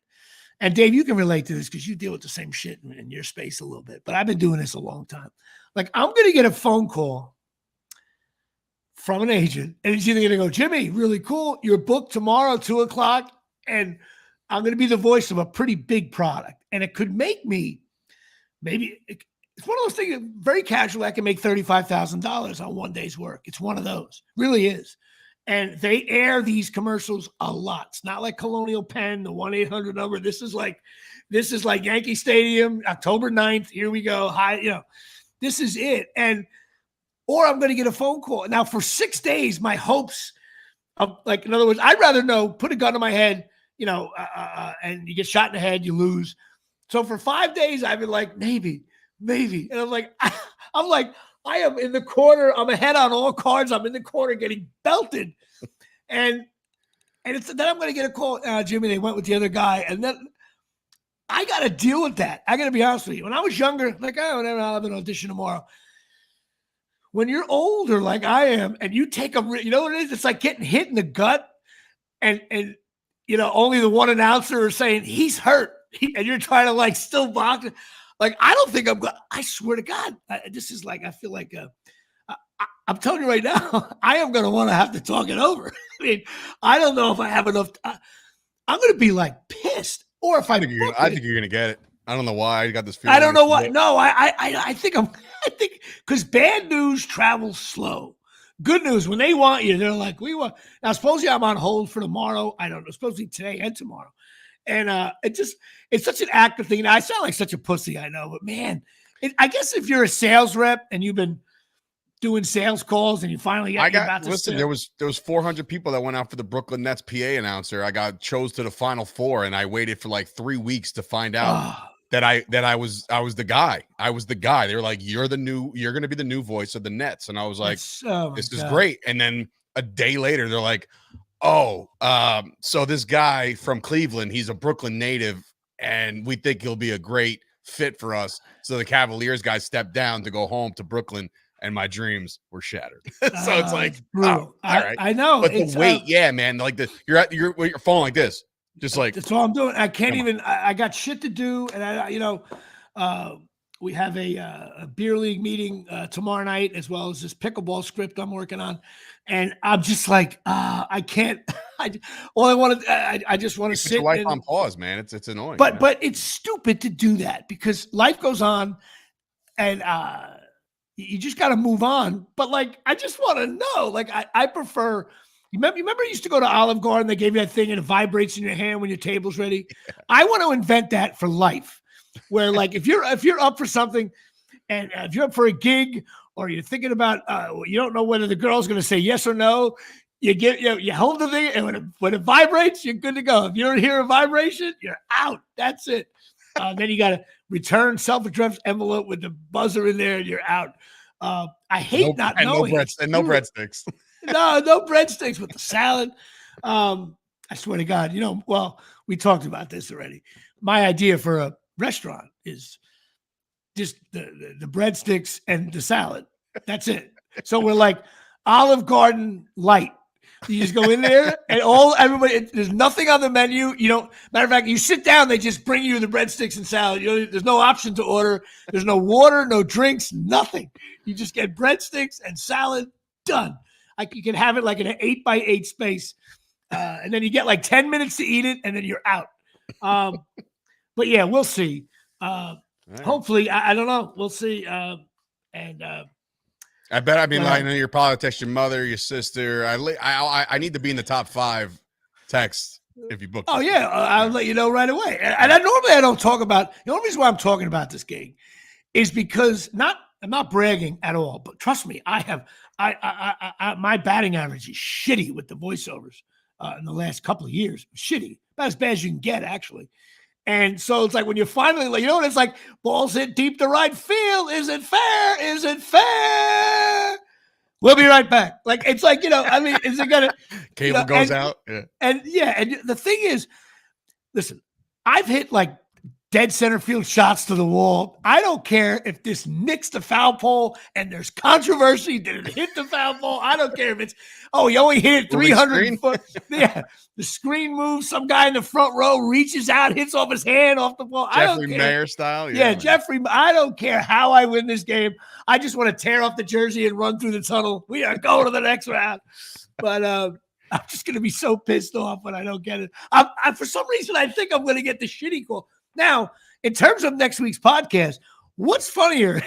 And Dave, you can relate to this because you deal with the same shit in your space a little bit, but I've been doing this a long time. Like, I'm going to get a phone call from an agent, and he's either going to go, Jimmy, really cool. You're booked tomorrow, 2:00, and I'm going to be the voice of a pretty big product. And it could make me it's one of those things, very casual. I can make $35,000 on one day's work. It's one of those, really is. And they air these commercials a lot. It's not like Colonial Penn, the 1-800 number. This is like Yankee Stadium, October 9th. Here we go. This is it. Or I'm going to get a phone call. Now, for 6 days, my hopes of, like, in other words, I'd rather put a gun to my head, and you get shot in the head, you lose. So for 5 days, I've been like, maybe. And I'm like, I am in the corner. I'm ahead on all cards. I'm in the corner getting belted. And then I'm going to get a call. Jimmy, they went with the other guy. And then I got to deal with that. I got to be honest with you. When I was younger, like, whatever, I'll have an audition tomorrow. When you're older, like I am, and you take you know what it is? It's like getting hit in the gut. And only the one announcer is saying he's hurt. And you're trying to still box. Like, I don't think I'm going. I swear to God, this is like, I feel like I'm telling you right now, I am going to want to have to talk it over. I mean, I don't know if I have enough. I'm going to be like pissed, or if I think you're going to get it. I don't know why I got this feeling. I don't know why. No, I think because bad news travels slow. Good news, when they want you, they're like, we want. Now, supposedly I'm on hold for tomorrow. I don't know. Supposedly today and tomorrow. And it's such an active thing. Now, I sound like such a pussy, I know, but man, I guess if you're a sales rep and you've been doing sales calls and you finally listen, there was 400 people that went out for the Brooklyn Nets PA announcer. I got chose to the Final Four, and I waited for like 3 weeks to find out that I was the guy. I was the guy. They were like, you're going to be the new voice of the Nets. And I was like, this is great. And then a day later, they're like, so this guy from Cleveland, he's a Brooklyn native, and we think he'll be a great fit for us. So the Cavaliers guy stepped down to go home to Brooklyn, and my dreams were shattered. So it's like, all right. I know. But the weight, yeah, man. Like you're at your phone like this. Just like that's all I'm doing. I can't even. I got shit to do, and we have a beer league meeting tomorrow night, as well as this pickleball script I'm working on, and I'm just like, I can't. I just want to sit. Your life on pause, man. It's annoying. But it's stupid to do that because life goes on, and you just got to move on. But like, I just want to know. Like, I prefer. You remember you used to go to Olive Garden, they gave you that thing and it vibrates in your hand when your table's ready? Yeah. I want to invent that for life, where like if you're up for something and if you're up for a gig or you're thinking about you don't know whether the girl's going to say yes or no, you hold the thing, and when it vibrates, you're good to go. If you don't hear a vibration, you're out. That's it. Then you got to return self-addressed envelope with the buzzer in there, and you're out. I hate not knowing. No breadsticks. No breadsticks with the salad. I swear to God, well, we talked about this already. My idea for a restaurant is just the breadsticks and the salad. That's it. So we're like Olive Garden light. You just go in there and everybody, there's nothing on the menu. Matter of fact, you sit down, they just bring you the breadsticks and salad. There's no option to order. There's no water, no drinks, nothing. You just get breadsticks and salad, done. You can have it like in an 8x8 space. And then you get like 10 minutes to eat it and then you're out. But yeah, we'll see. Hopefully, I don't know. We'll see. I bet I know you're probably text your mother, your sister. I need to be in the top 5 texts if you book. Oh yeah, I'll let you know right away. And normally I don't talk about. The only reason why I'm talking about this gig is because I'm not bragging at all, but trust me, my batting average is shitty with the voiceovers in the last couple of years. Shitty, about as bad as you can get, actually. And so it's like when you're finally, what it's like, balls hit deep to right field. Is it fair? Is it fair? We'll be right back. Like, it's like, is it gonna cable goes out? Yeah. And the thing is, listen, I've hit like dead center field shots to the wall. I don't care if this nicks the foul pole and there's controversy. Did it hit the foul pole? I don't care if it's, you only hit it 300 foot. Yeah. The screen moves. Some guy in the front row reaches out, hits off his hand off the ball. Jeffrey Mayer style. Yeah, Jeffrey. I don't care how I win this game. I just want to tear off the jersey and run through the tunnel. We are going to the next round. But I'm just going to be so pissed off when I don't get it. For some reason, I think I'm going to get the shitty call. Now, in terms of next week's podcast, what's funnier?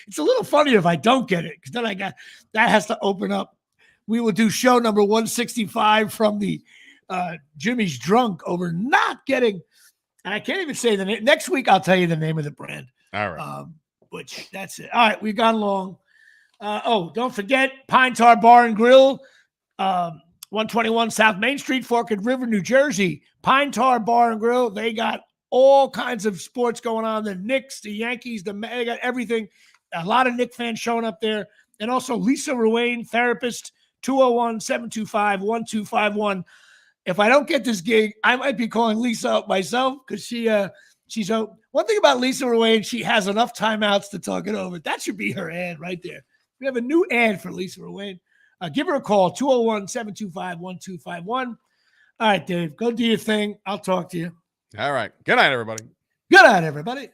It's a little funnier if I don't get it, because then that has to open up. We will do show number 165 from the Jimmy's drunk over not getting, and I can't even say the name. Next week, I'll tell you the name of the brand. All right. Which that's it. All right, we've gone long. Don't forget Pine Tar Bar and Grill, 121 South Main Street, Forked River, New Jersey. Pine Tar Bar and Grill. They got all kinds of sports going on. The Knicks, the Yankees, they got everything. A lot of Knick fans showing up there. And also Lisa Ruane, therapist, 201-725-1251. If I don't get this gig, I might be calling Lisa up myself, because she's one thing about Lisa Ruane, she has enough timeouts to talk it over. That should be her ad right there. We have a new ad for Lisa Ruane. Give her a call, 201-725-1251. All right, Dave, go do your thing. I'll talk to you. All right. Good night, everybody. Good night, everybody.